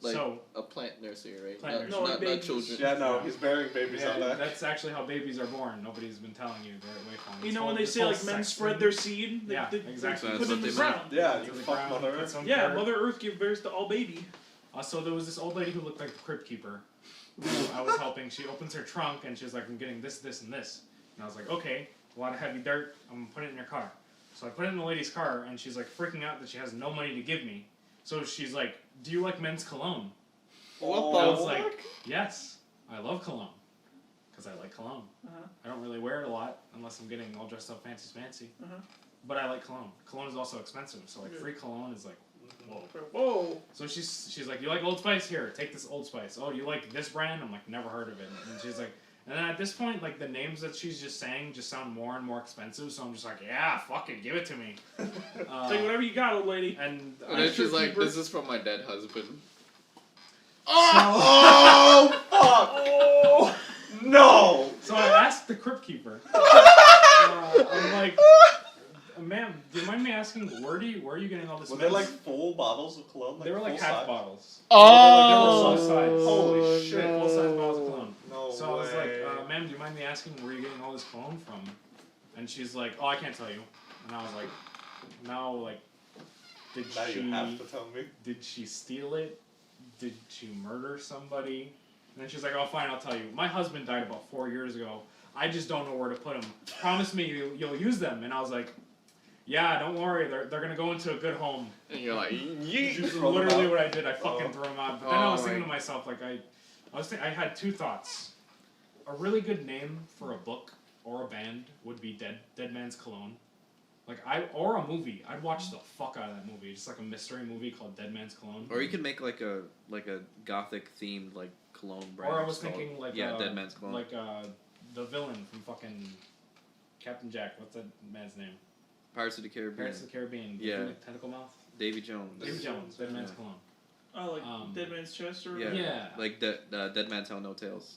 Speaker 4: Like
Speaker 2: So
Speaker 4: a plant nursery, right?
Speaker 2: Plant
Speaker 4: not,
Speaker 2: nursery.
Speaker 3: No,
Speaker 4: not
Speaker 3: babies.
Speaker 4: children.
Speaker 1: Yeah, no, he's burying babies
Speaker 2: yeah,
Speaker 1: out there.
Speaker 2: that's actually how babies are born. Nobody's been telling you the right way from.
Speaker 3: You know when they say like men spread their seed? They,
Speaker 2: Yeah,
Speaker 3: they,
Speaker 2: exactly.
Speaker 3: They
Speaker 5: That's
Speaker 3: put it in
Speaker 5: what
Speaker 3: the
Speaker 5: they meant.
Speaker 3: ground.
Speaker 1: Yeah,
Speaker 2: To
Speaker 1: you
Speaker 2: the
Speaker 1: fuck
Speaker 2: ground,
Speaker 1: Mother
Speaker 2: put
Speaker 1: Earth.
Speaker 2: some
Speaker 3: Yeah,
Speaker 2: dirt.
Speaker 3: Mother Earth gives birth to all baby.
Speaker 2: So there was this old lady who looked like the crypt keeper who I was helping. She opens her trunk and she's like, I'm getting this, this, and this. And I was like, okay, a lot of heavy dirt. I'm going to put it in your car. So I put it in the lady's car and she's like freaking out that she has no money to give me. So she's like, do you like men's cologne?
Speaker 4: What
Speaker 2: And I
Speaker 4: the
Speaker 2: was
Speaker 4: fuck?
Speaker 2: like, yes, I love cologne. Because I like cologne.
Speaker 3: Uh-huh.
Speaker 2: I don't really wear it a lot unless I'm getting all dressed up fancy.
Speaker 3: Uh-huh.
Speaker 2: But I like cologne. Cologne is also expensive. So like free cologne is like, whoa.
Speaker 3: Whoa.
Speaker 2: So she's like, you like Old Spice? Here, take this Old Spice. Oh, you like this brand? I'm like, never heard of it. And she's like, and then at this point, like the names that she's just saying just sound more and more expensive. So I'm just like, yeah, fuck it, give it to me.
Speaker 3: Take whatever you got, old lady.
Speaker 2: And
Speaker 4: And then she's like, this is from my dead husband.
Speaker 1: Oh, fuck! Oh, no!
Speaker 2: So I asked the crypt keeper. I'm like, ma'am, do you mind me asking, where are you getting all this?
Speaker 1: Were they like full bottles of cologne? Like
Speaker 2: they were like
Speaker 1: full
Speaker 2: half
Speaker 1: size?
Speaker 2: bottles.
Speaker 4: Oh!
Speaker 2: They were full size.
Speaker 1: Holy shit.
Speaker 2: Full size bottles of cologne.
Speaker 1: No
Speaker 2: So
Speaker 1: way.
Speaker 2: I was like, ma'am, do you mind me asking where you're getting all this cologne from? And she's like, oh, I can't tell you. And I was like, no, like,
Speaker 1: now you have to tell me.
Speaker 2: did she steal it? Did she murder somebody? And then she's like, oh, fine, I'll tell you. My husband died about 4 years ago. I just don't know where to put them. Promise me you'll use them. And I was like, yeah, don't worry. They're going to go into a good home.
Speaker 4: And you're like,
Speaker 1: Did you
Speaker 4: yeet.
Speaker 1: throw them
Speaker 2: Literally
Speaker 1: out?
Speaker 2: what I did. I fucking threw them out. But then I was
Speaker 4: Oh,
Speaker 2: thinking
Speaker 4: my-
Speaker 2: to myself, like, I had 2 thoughts. A really good name for a book or a band would be Dead Man's Cologne. Or a movie. I'd watch the fuck out of that movie. Just like a mystery movie called Dead Man's Cologne.
Speaker 5: Or you could make like a gothic themed like cologne brand.
Speaker 2: Or I was
Speaker 5: called-
Speaker 2: thinking like
Speaker 5: Dead Man's Cologne.
Speaker 2: Like the villain from fucking Captain Jack. What's that man's name?
Speaker 5: Pirates of the Caribbean.
Speaker 2: Pirates of the Caribbean. The
Speaker 5: Yeah.
Speaker 2: dude with tentacle mouth.
Speaker 5: Davy Jones.
Speaker 2: Davy Jones. Dead Man's
Speaker 5: Yeah.
Speaker 2: Cologne.
Speaker 3: Oh, like Dead Man's Chest or
Speaker 5: Yeah.
Speaker 2: Yeah.
Speaker 5: Like Dead Man Tell No Tales.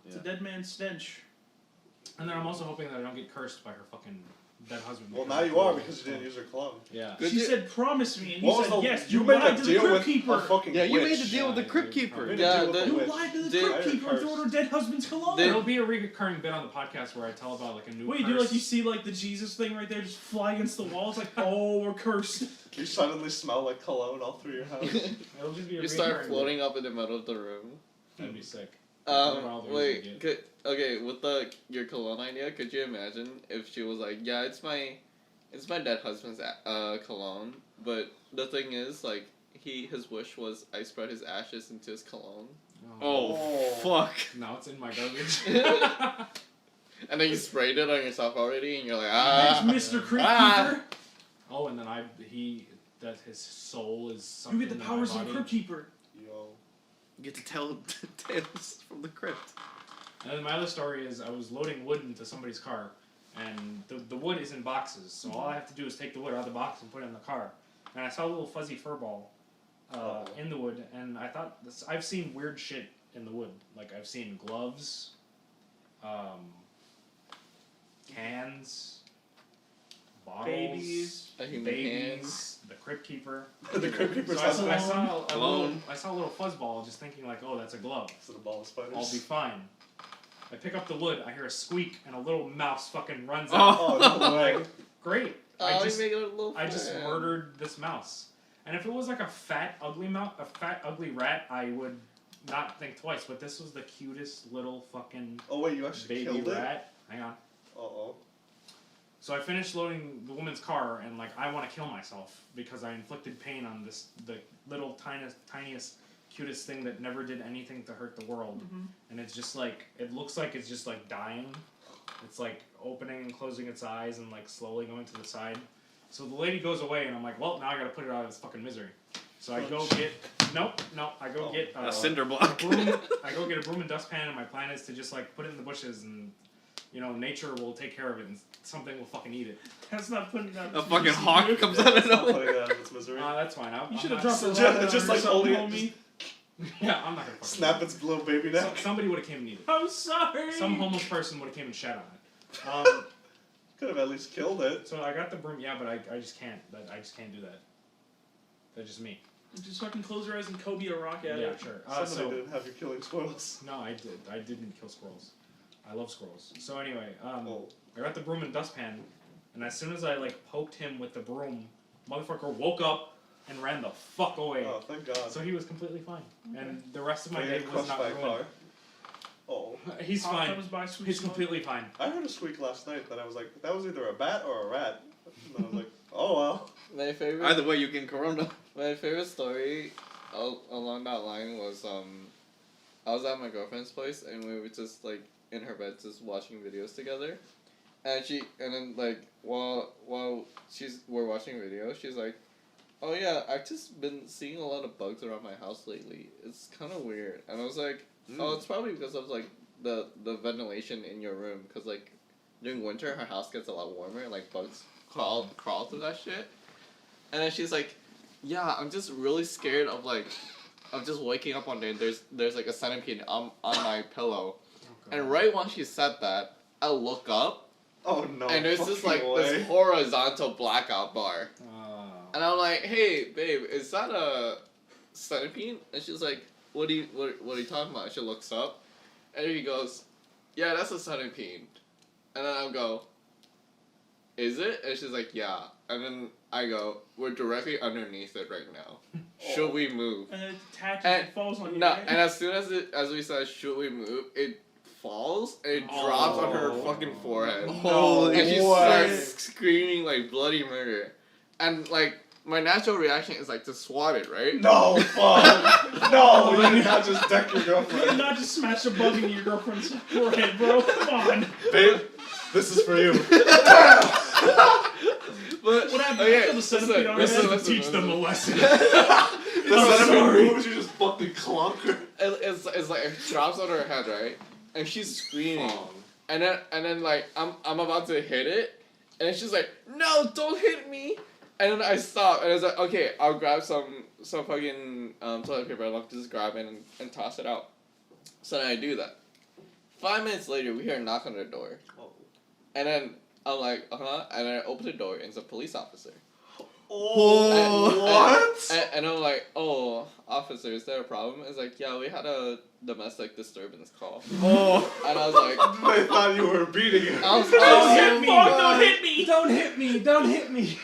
Speaker 3: It's a Dead Man's Stench.
Speaker 2: And then I'm also hoping that I don't get cursed by her fucking dead husband.
Speaker 1: Well,
Speaker 2: because
Speaker 1: now
Speaker 2: I
Speaker 1: you are
Speaker 2: threw
Speaker 1: because you
Speaker 2: cologne.
Speaker 1: didn't use your cologne.
Speaker 2: Yeah.
Speaker 4: Good
Speaker 3: She
Speaker 4: deal.
Speaker 3: said, promise me. And
Speaker 1: What
Speaker 3: you
Speaker 1: was
Speaker 3: said,
Speaker 1: the,
Speaker 3: yes.
Speaker 1: you
Speaker 3: You
Speaker 1: made
Speaker 3: lied
Speaker 1: a
Speaker 3: to the
Speaker 1: deal
Speaker 3: Crypt
Speaker 1: with
Speaker 3: Keeper.
Speaker 1: a fucking
Speaker 5: Yeah, you
Speaker 1: witch.
Speaker 5: made a deal with the
Speaker 2: Yeah,
Speaker 5: Crypt
Speaker 2: you
Speaker 5: Keeper.
Speaker 2: probably
Speaker 1: Made a
Speaker 4: Yeah,
Speaker 1: deal with
Speaker 4: the-
Speaker 1: a
Speaker 3: You
Speaker 1: witch.
Speaker 3: lied to the
Speaker 4: Did-
Speaker 3: Crypt Keeper and
Speaker 1: cursed.
Speaker 3: threw her dead husband's cologne.
Speaker 4: Did-
Speaker 2: It'll be a recurring bit on the podcast where I tell about like a new
Speaker 3: Wait,
Speaker 2: curse.
Speaker 3: do like you see like the Jesus thing right there just fly against the wall? It's like, oh, we're cursed.
Speaker 1: You suddenly smell like cologne all through your house.
Speaker 2: It'll just be a
Speaker 4: You start
Speaker 2: recurring
Speaker 4: floating up in the middle of the room.
Speaker 2: bit. That'd be sick. All the reasons you
Speaker 4: Wait, okay, with your cologne idea, could you imagine if she was like, yeah, it's my dead husband's cologne, but the thing is, like, his wish was I spread his ashes into his cologne.
Speaker 5: Oh,
Speaker 1: Oh.
Speaker 5: fuck.
Speaker 2: Now it's in my garbage.
Speaker 4: And then you sprayed it on yourself already, and you're like,
Speaker 3: Thanks, Mr. Crypt
Speaker 4: Ah.
Speaker 3: Keeper.
Speaker 2: Oh, and then that his soul is
Speaker 3: You
Speaker 2: something
Speaker 3: get the powers of the Crypt Keeper.
Speaker 1: Yo.
Speaker 5: You get to tell tales from the crypt.
Speaker 2: And then my other story is I was loading wood into somebody's car, and the wood is in boxes, so all I have to do is take the wood out of the box and put it in the car. And I saw a little fuzzy fur ball in the wood, and I thought I've seen weird shit in the wood. Like I've seen gloves, cans, bottles,
Speaker 3: Babies.
Speaker 4: A human hand.
Speaker 2: babies, the Crypt Keeper.
Speaker 1: The Crypt Keeper's
Speaker 2: So I saw a
Speaker 5: Cologne.
Speaker 2: little fuzzball, just thinking like, oh, that's a glove.
Speaker 1: Is it a ball of spiders?
Speaker 2: I'll be fine. I pick up the lid, I hear a squeak, and a little mouse fucking runs
Speaker 5: Oh.
Speaker 2: out.
Speaker 1: Oh, no way.
Speaker 2: Great.
Speaker 4: Oh,
Speaker 2: I
Speaker 4: you
Speaker 2: just
Speaker 4: make it a little fan.
Speaker 2: murdered this mouse. And if it was like a fat, ugly rat, I would not think twice. But this was the cutest little fucking
Speaker 1: Oh, wait, you actually
Speaker 2: baby
Speaker 1: killed it?
Speaker 2: rat. Hang on.
Speaker 1: Uh-oh.
Speaker 2: So I finished loading the woman's car, and like I want to kill myself because I inflicted pain on the little tiniest, cutest thing that never did anything to hurt the world.
Speaker 3: Mm-hmm.
Speaker 2: And it's just like it looks like it's just like dying. It's like opening and closing its eyes and like slowly going to the side. So the lady goes away, and I'm like, well, now I gotta put it out of its fucking misery. So I go get I go get
Speaker 5: A cinder block.
Speaker 2: a broom. I go get a broom and dustpan, and my plan is to just like put it in the bushes, and nature will take care of it, and something will fucking eat it.
Speaker 3: That's not putting that.
Speaker 5: A fucking hawk comes out of
Speaker 1: It's not
Speaker 5: nowhere.
Speaker 1: putting it out of its misery.
Speaker 2: That's fine.
Speaker 3: You should have
Speaker 2: not-
Speaker 3: dropped a
Speaker 1: just-
Speaker 3: rock
Speaker 1: just
Speaker 3: on
Speaker 1: like
Speaker 3: or
Speaker 1: holding
Speaker 3: something,
Speaker 1: it,
Speaker 3: homie.
Speaker 2: Yeah, I'm not gonna fucking
Speaker 1: Snap
Speaker 2: do it.
Speaker 1: its little baby neck.
Speaker 2: Somebody would have came and eaten it.
Speaker 3: I'm sorry.
Speaker 2: Some homeless person would have came and shat on it.
Speaker 1: Could have at least killed it.
Speaker 2: So I got the broom, yeah, but I just can't. I just can't do that. That's just me.
Speaker 3: Just fucking close your eyes and Kobe a rock at
Speaker 2: Yeah,
Speaker 3: it.
Speaker 2: sure.
Speaker 1: Somebody
Speaker 2: So
Speaker 1: didn't have you killing squirrels.
Speaker 2: no, I did. I didn't kill squirrels. I love squirrels. So anyway,
Speaker 1: Oh.
Speaker 2: I got the broom and dustpan, and as soon as I like poked him with the broom, motherfucker woke up and ran the fuck away.
Speaker 1: Oh, thank God.
Speaker 2: So he was completely fine, and the rest of my
Speaker 1: Were you
Speaker 2: day
Speaker 1: getting
Speaker 2: was
Speaker 1: crushed
Speaker 2: not
Speaker 1: by a
Speaker 2: ruined.
Speaker 1: car? Oh.
Speaker 2: He's
Speaker 3: Pop
Speaker 2: fine.
Speaker 3: comes by, sweet
Speaker 2: He's
Speaker 3: smoke.
Speaker 2: completely fine.
Speaker 1: I heard a squeak last night that I was like, that was either a bat or a rat. And I was like, oh well.
Speaker 4: My favorite.
Speaker 5: Either way, you can corona.
Speaker 4: My favorite story along that line was I was at my girlfriend's place, and we were just like in her bed just watching videos together, and then like while we're watching videos, she's like, oh yeah, I've just been seeing a lot of bugs around my house lately. It's kind of weird. And I was like, oh, it's probably because of like the ventilation in your room, because like during winter her house gets a lot warmer and like bugs crawl through that shit. And then she's like, yeah, I'm just really scared of just waking up one day and there's like a centipede on my pillow. And right when she said that, I look up,
Speaker 1: Oh no.
Speaker 4: and there's this like
Speaker 1: fucking
Speaker 4: this
Speaker 1: way.
Speaker 4: horizontal blackout bar. And I'm like, hey babe, is that a centipede? And she's like, what are you talking about? And she looks up, and he goes, yeah, that's a centipede. And then I'll go, is it? And she's like, yeah. And then I go, we're directly underneath it right now. Should we move?
Speaker 3: And then it detaches
Speaker 4: And
Speaker 3: and falls on you.
Speaker 4: No,
Speaker 3: right?
Speaker 4: and as soon as we said, should we move, it falls and it drops on her fucking forehead.
Speaker 5: Holy
Speaker 4: And she
Speaker 1: what?
Speaker 4: starts screaming like bloody murder. And like, my natural reaction is like to swat it, right?
Speaker 1: No, fuck. No, you did not just deck your
Speaker 3: You did
Speaker 1: girlfriend.
Speaker 3: not just smash a bug into your girlfriend's forehead, bro. Come on.
Speaker 1: Babe, this is for you.
Speaker 4: But
Speaker 3: What happened?
Speaker 4: okay,
Speaker 3: The centipede on her
Speaker 4: listen,
Speaker 3: head?
Speaker 4: listen,
Speaker 2: Teach them a lesson.
Speaker 1: The
Speaker 3: sorry.
Speaker 1: centipede moves, you just fucking clunk her.
Speaker 4: It's like it drops on her head, right? And she's screaming. And then like I'm about to hit it, and then she's like, no, don't hit me. And then I stop, and I was like, okay, I'll grab some fucking toilet paper, and I'll just grab it and toss it out. So then I do that. 5 minutes later, we hear a knock on the door.
Speaker 1: Oh.
Speaker 4: And then I'm like, and then I open the door, and it's a police officer.
Speaker 1: Oh, what?
Speaker 4: And I'm like, oh, officer, is there a problem? It's like, yeah, we had a domestic disturbance call.
Speaker 5: Oh.
Speaker 4: And I was like,
Speaker 1: They thought you were beating her.
Speaker 4: I was
Speaker 3: Don't hit
Speaker 4: like,
Speaker 3: me! Don't hit me!
Speaker 2: Don't hit me! Don't hit me!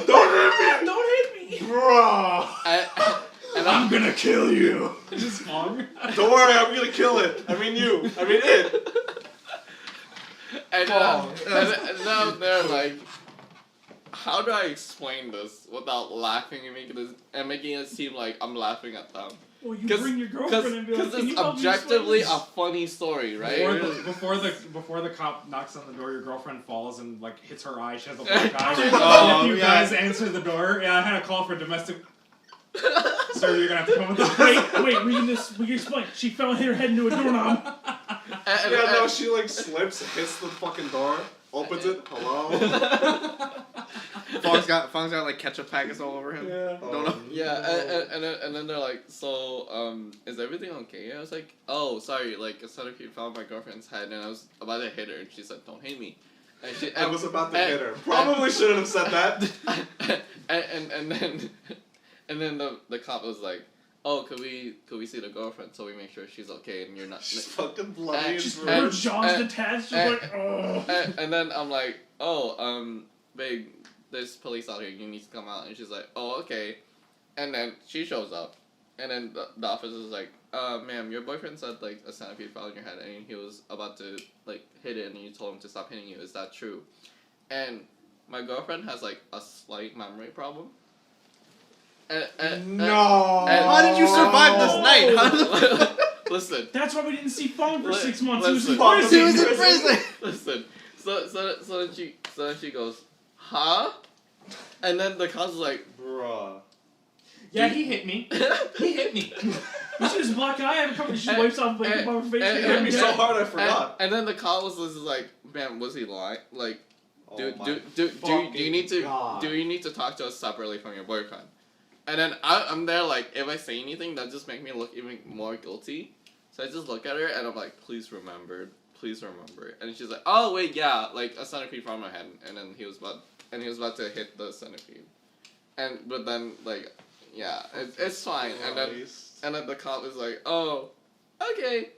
Speaker 1: Don't hit me!
Speaker 3: Don't hit me!
Speaker 1: Bruh!
Speaker 4: and I'm
Speaker 2: gonna kill you. Is this Phong?
Speaker 1: Don't worry, I'm gonna kill it. I mean you. I mean it.
Speaker 4: and now they're like, how do I explain this without laughing and making it seem like I'm laughing at them?
Speaker 3: Well, you bring your girlfriend and be like,
Speaker 4: Because
Speaker 3: can you
Speaker 4: it's
Speaker 3: help me explain
Speaker 4: objectively
Speaker 3: this?
Speaker 4: a funny story, right?
Speaker 2: Before the cop knocks on the door, your girlfriend falls and like hits her eye. She has a black eye.
Speaker 5: Oh,
Speaker 2: you
Speaker 5: yeah.
Speaker 2: guys answer the door. Yeah, I had a call for domestic. Sir, you're gonna have to come with us.
Speaker 3: Wait, we can explain. She fell and hit her head into a doorknob.
Speaker 4: And
Speaker 1: Yeah, no, she like slips, hits the fucking door, Opens it. Hello.
Speaker 5: Fong's got like ketchup packets all over him.
Speaker 2: Yeah.
Speaker 5: Don't know.
Speaker 4: Yeah, and then they're like, so, is everything okay? I was like, oh, sorry, like, a centipede found my girlfriend's head, and I was about to hit her, and she said, don't hit me. And
Speaker 1: I was about to hit her. Probably shouldn't have said that.
Speaker 4: and then the cop was like, oh, could we see the girlfriend so we make sure she's okay and you're not.
Speaker 1: She's fucking bloody
Speaker 3: Just
Speaker 1: and
Speaker 3: her
Speaker 1: rude.
Speaker 3: jaws detached, just like, oh.
Speaker 4: And then I'm like, oh, babe, there's police out here, you need to come out. And she's like, oh, okay. And then she shows up. And then the officer's like, ma'am, your boyfriend said, like, a centipede fell in your head and he was about to, like, hit it and you told him to stop hitting you. Is that true? And my girlfriend has, like, a slight memory problem.
Speaker 1: No.
Speaker 5: How did you survive this night? Huh?
Speaker 4: Listen.
Speaker 3: That's why we didn't see Phong for 6 months.
Speaker 4: Listen.
Speaker 3: He was
Speaker 5: He
Speaker 3: in
Speaker 5: was in
Speaker 3: prison.
Speaker 5: prison.
Speaker 4: Listen. So then she goes, huh? And then the cop's like,
Speaker 1: Bruh.
Speaker 2: Yeah, he hit me. He hit me.
Speaker 3: You see this black eye? I have a couple. She wipes off makeup on her face.
Speaker 4: and-
Speaker 1: It hit me
Speaker 4: and-
Speaker 1: so hard I forgot.
Speaker 4: and then the cop was just like, man, was he lying? Like,
Speaker 1: Oh
Speaker 4: do
Speaker 1: my
Speaker 4: you need to
Speaker 1: God.
Speaker 4: do you need to talk to us separately from your boyfriend? And then I'm there like, if I say anything, that just make me look even more guilty. So I just look at her and I'm like, please remember. And she's like, oh wait, yeah, like a centipede from my head. And then he was about to hit the centipede. But then like, yeah, it's fine. And then the cop is like, oh, okay,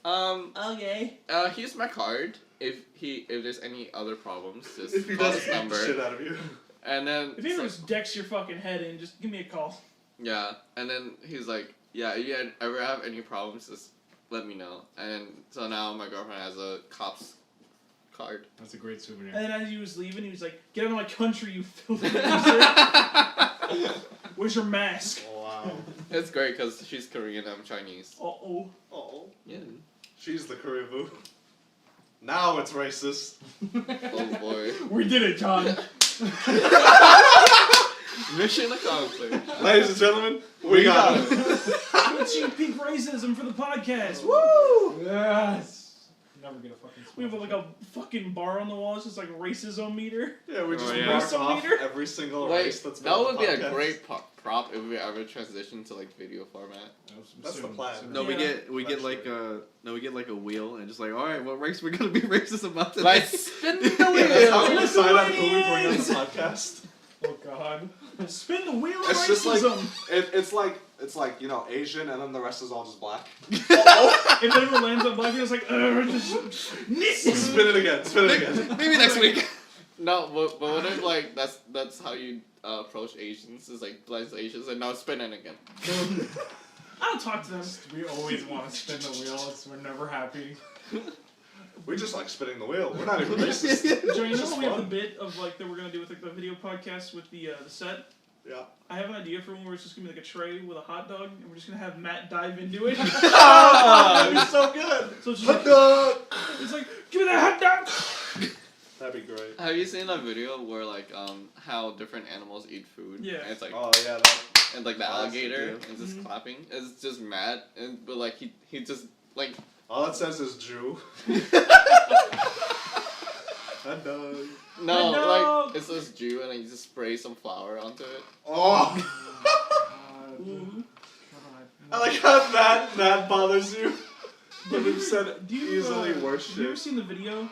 Speaker 3: Okay.
Speaker 4: here's my card. If there's any other problems, just
Speaker 1: If he
Speaker 4: call
Speaker 1: does
Speaker 4: this number.
Speaker 1: the shit out of you.
Speaker 4: And then
Speaker 3: If he ever just decks your fucking head in, just give me a call.
Speaker 4: yeah, and then he's like, yeah, if you ever have any problems, just let me know. And so now my girlfriend has a cop's card.
Speaker 2: That's a great souvenir.
Speaker 3: And then as he was leaving, he was like, "Get out of my country, you filthy loser! Where's your mask?"
Speaker 1: Wow.
Speaker 4: It's great because she's Korean, I'm Chinese.
Speaker 3: Uh-oh.
Speaker 1: Oh.
Speaker 4: Yeah.
Speaker 1: She's the Kuribu. Now it's racist.
Speaker 4: Oh boy.
Speaker 3: We did it, John.
Speaker 4: Mission accomplished.
Speaker 1: Ladies and gentlemen, we got it.
Speaker 3: Switching peak racism for the podcast. Woo!
Speaker 2: Yes. Never get a fucking.
Speaker 3: We have like a fucking bar on the wall. It's just like racism meter.
Speaker 1: Yeah, we just
Speaker 5: Oh, yeah.
Speaker 1: mark
Speaker 3: Racism
Speaker 1: off
Speaker 3: meter?
Speaker 1: every single
Speaker 4: Wait,
Speaker 1: race that's been
Speaker 4: that
Speaker 1: on
Speaker 4: would
Speaker 1: the
Speaker 4: be a
Speaker 1: podcast.
Speaker 4: great prop if we ever transition to like video format.
Speaker 1: That's the plan.
Speaker 5: No, we
Speaker 3: Yeah.
Speaker 5: get like a wheel and just like, all right, what race we gonna be racist about today?
Speaker 4: Like spin the
Speaker 1: Yeah, that's how we
Speaker 4: wheel.
Speaker 1: decide on who we bring on the podcast.
Speaker 2: Oh God.
Speaker 3: Spin the wheel of
Speaker 1: It's just like
Speaker 3: racism.
Speaker 1: it's like Asian and then the rest is all just black.
Speaker 3: If it ever lands on black, it's like, just
Speaker 1: Spin it again. Spin it again.
Speaker 5: Maybe next week.
Speaker 4: No, but what if like that's how you approach Asians is like blends Asians and now spin it again.
Speaker 3: I don't talk to them.
Speaker 2: We always want to spin the wheel. We're never happy.
Speaker 1: We just like spinning the wheel. We're not even racist.
Speaker 3: Joe, you
Speaker 1: It's
Speaker 3: know
Speaker 1: just
Speaker 3: we have the
Speaker 1: fun.
Speaker 3: bit of like that we're gonna do with like the video podcast with the set.
Speaker 1: Yeah.
Speaker 3: I have an idea for one where it's just gonna be like a tray with a hot dog, and we're just gonna have Matt dive into it.
Speaker 1: That'd be so good.
Speaker 3: So it's just
Speaker 1: Hot
Speaker 3: like,
Speaker 1: dog.
Speaker 3: it's like, give me that hot dog.
Speaker 1: That'd be great.
Speaker 4: Have you seen that video where like how different animals eat food?
Speaker 3: Yeah.
Speaker 4: And it's like
Speaker 1: Oh yeah. That,
Speaker 4: and like the
Speaker 1: Classic,
Speaker 4: alligator
Speaker 1: yeah.
Speaker 4: and just
Speaker 3: Mhm.
Speaker 4: clapping. It's just mad but like he just like
Speaker 1: all it says is Jew. Hot dog.
Speaker 4: no
Speaker 3: Hot dog!
Speaker 4: like it says Jew and then you just spray some flour onto it.
Speaker 1: Oh.
Speaker 3: Mhm.
Speaker 1: I like how that bothers you. But we've said
Speaker 3: Do you,
Speaker 1: easily worse
Speaker 3: Have you ever
Speaker 1: shit.
Speaker 3: seen the video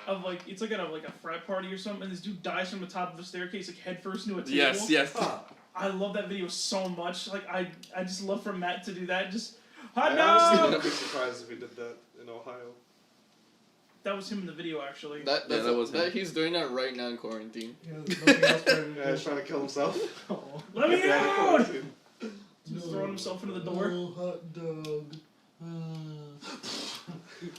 Speaker 3: of like it's like at a frat party or something, and this dude dies from the top of a staircase like head first into a table?
Speaker 5: yes.
Speaker 1: Huh.
Speaker 3: I love that video so much. Like I just love for Matt to do that. Just
Speaker 1: I
Speaker 3: hot
Speaker 1: honestly
Speaker 3: dog.
Speaker 1: wouldn't be surprised if he did that in Ohio.
Speaker 3: That was him in the video actually.
Speaker 4: That
Speaker 5: was him.
Speaker 4: he's doing that right now in quarantine.
Speaker 1: Yeah, he's trying to kill himself.
Speaker 3: Let me
Speaker 1: Yeah,
Speaker 3: out!
Speaker 1: quarantine.
Speaker 3: Just throwing himself into the door.
Speaker 5: hot dog.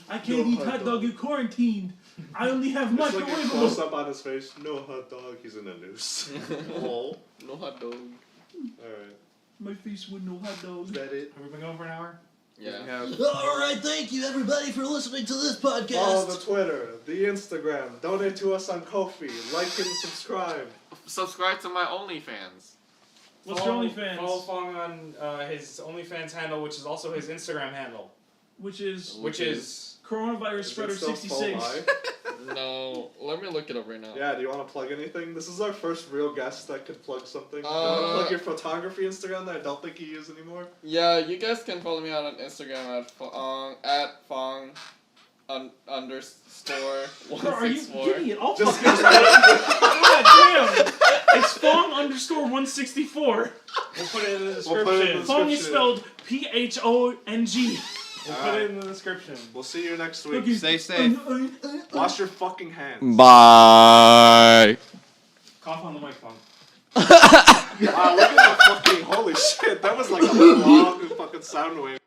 Speaker 3: I can't
Speaker 1: No
Speaker 3: eat
Speaker 1: hot
Speaker 3: hot
Speaker 1: dog.
Speaker 3: dog. You're quarantined. I only have
Speaker 1: It's like a
Speaker 3: microwavable.
Speaker 1: close up on his face. No hot dog. He's in a noose. Lol.
Speaker 4: No hot dog.
Speaker 1: Alright.
Speaker 3: My face with no hot
Speaker 1: Is
Speaker 3: dog.
Speaker 1: that it?
Speaker 2: Have we been going for an hour?
Speaker 4: Yeah.
Speaker 6: Alright, thank you everybody for listening to this podcast.
Speaker 1: Follow the Twitter, the Instagram, donate to us on Ko-fi, like and subscribe.
Speaker 4: Subscribe to my OnlyFans.
Speaker 3: What's your OnlyFans?
Speaker 2: Follow Phong on his OnlyFans handle, which is also his Instagram handle.
Speaker 3: which is
Speaker 1: Is
Speaker 3: coronavirus
Speaker 1: it
Speaker 3: spreader
Speaker 1: still
Speaker 3: 66.
Speaker 1: full
Speaker 4: No, let me look it up right now.
Speaker 1: Yeah, do you want to plug anything? This is our first real guest that could plug something. You want to
Speaker 4: Uh,
Speaker 1: plug your photography Instagram that I don't think you use anymore?
Speaker 4: Yeah, you guys can follow me out on Instagram at Phong underscore
Speaker 3: Bro, are you
Speaker 4: 164.
Speaker 3: idiot? I'll
Speaker 1: Just
Speaker 3: fucking God damn! It's Phong _164.
Speaker 2: We'll put it in the
Speaker 1: We'll put it in
Speaker 2: description.
Speaker 1: the
Speaker 3: Phong is spelled PHONG.
Speaker 2: We'll put it in the description.
Speaker 1: We'll see you next week.
Speaker 5: Stay safe.
Speaker 1: Wash your fucking hands.
Speaker 4: Bye.
Speaker 2: Cough on the mic, Phong.
Speaker 1: Wow, look at the fucking holy shit. That was like a long fucking sound wave.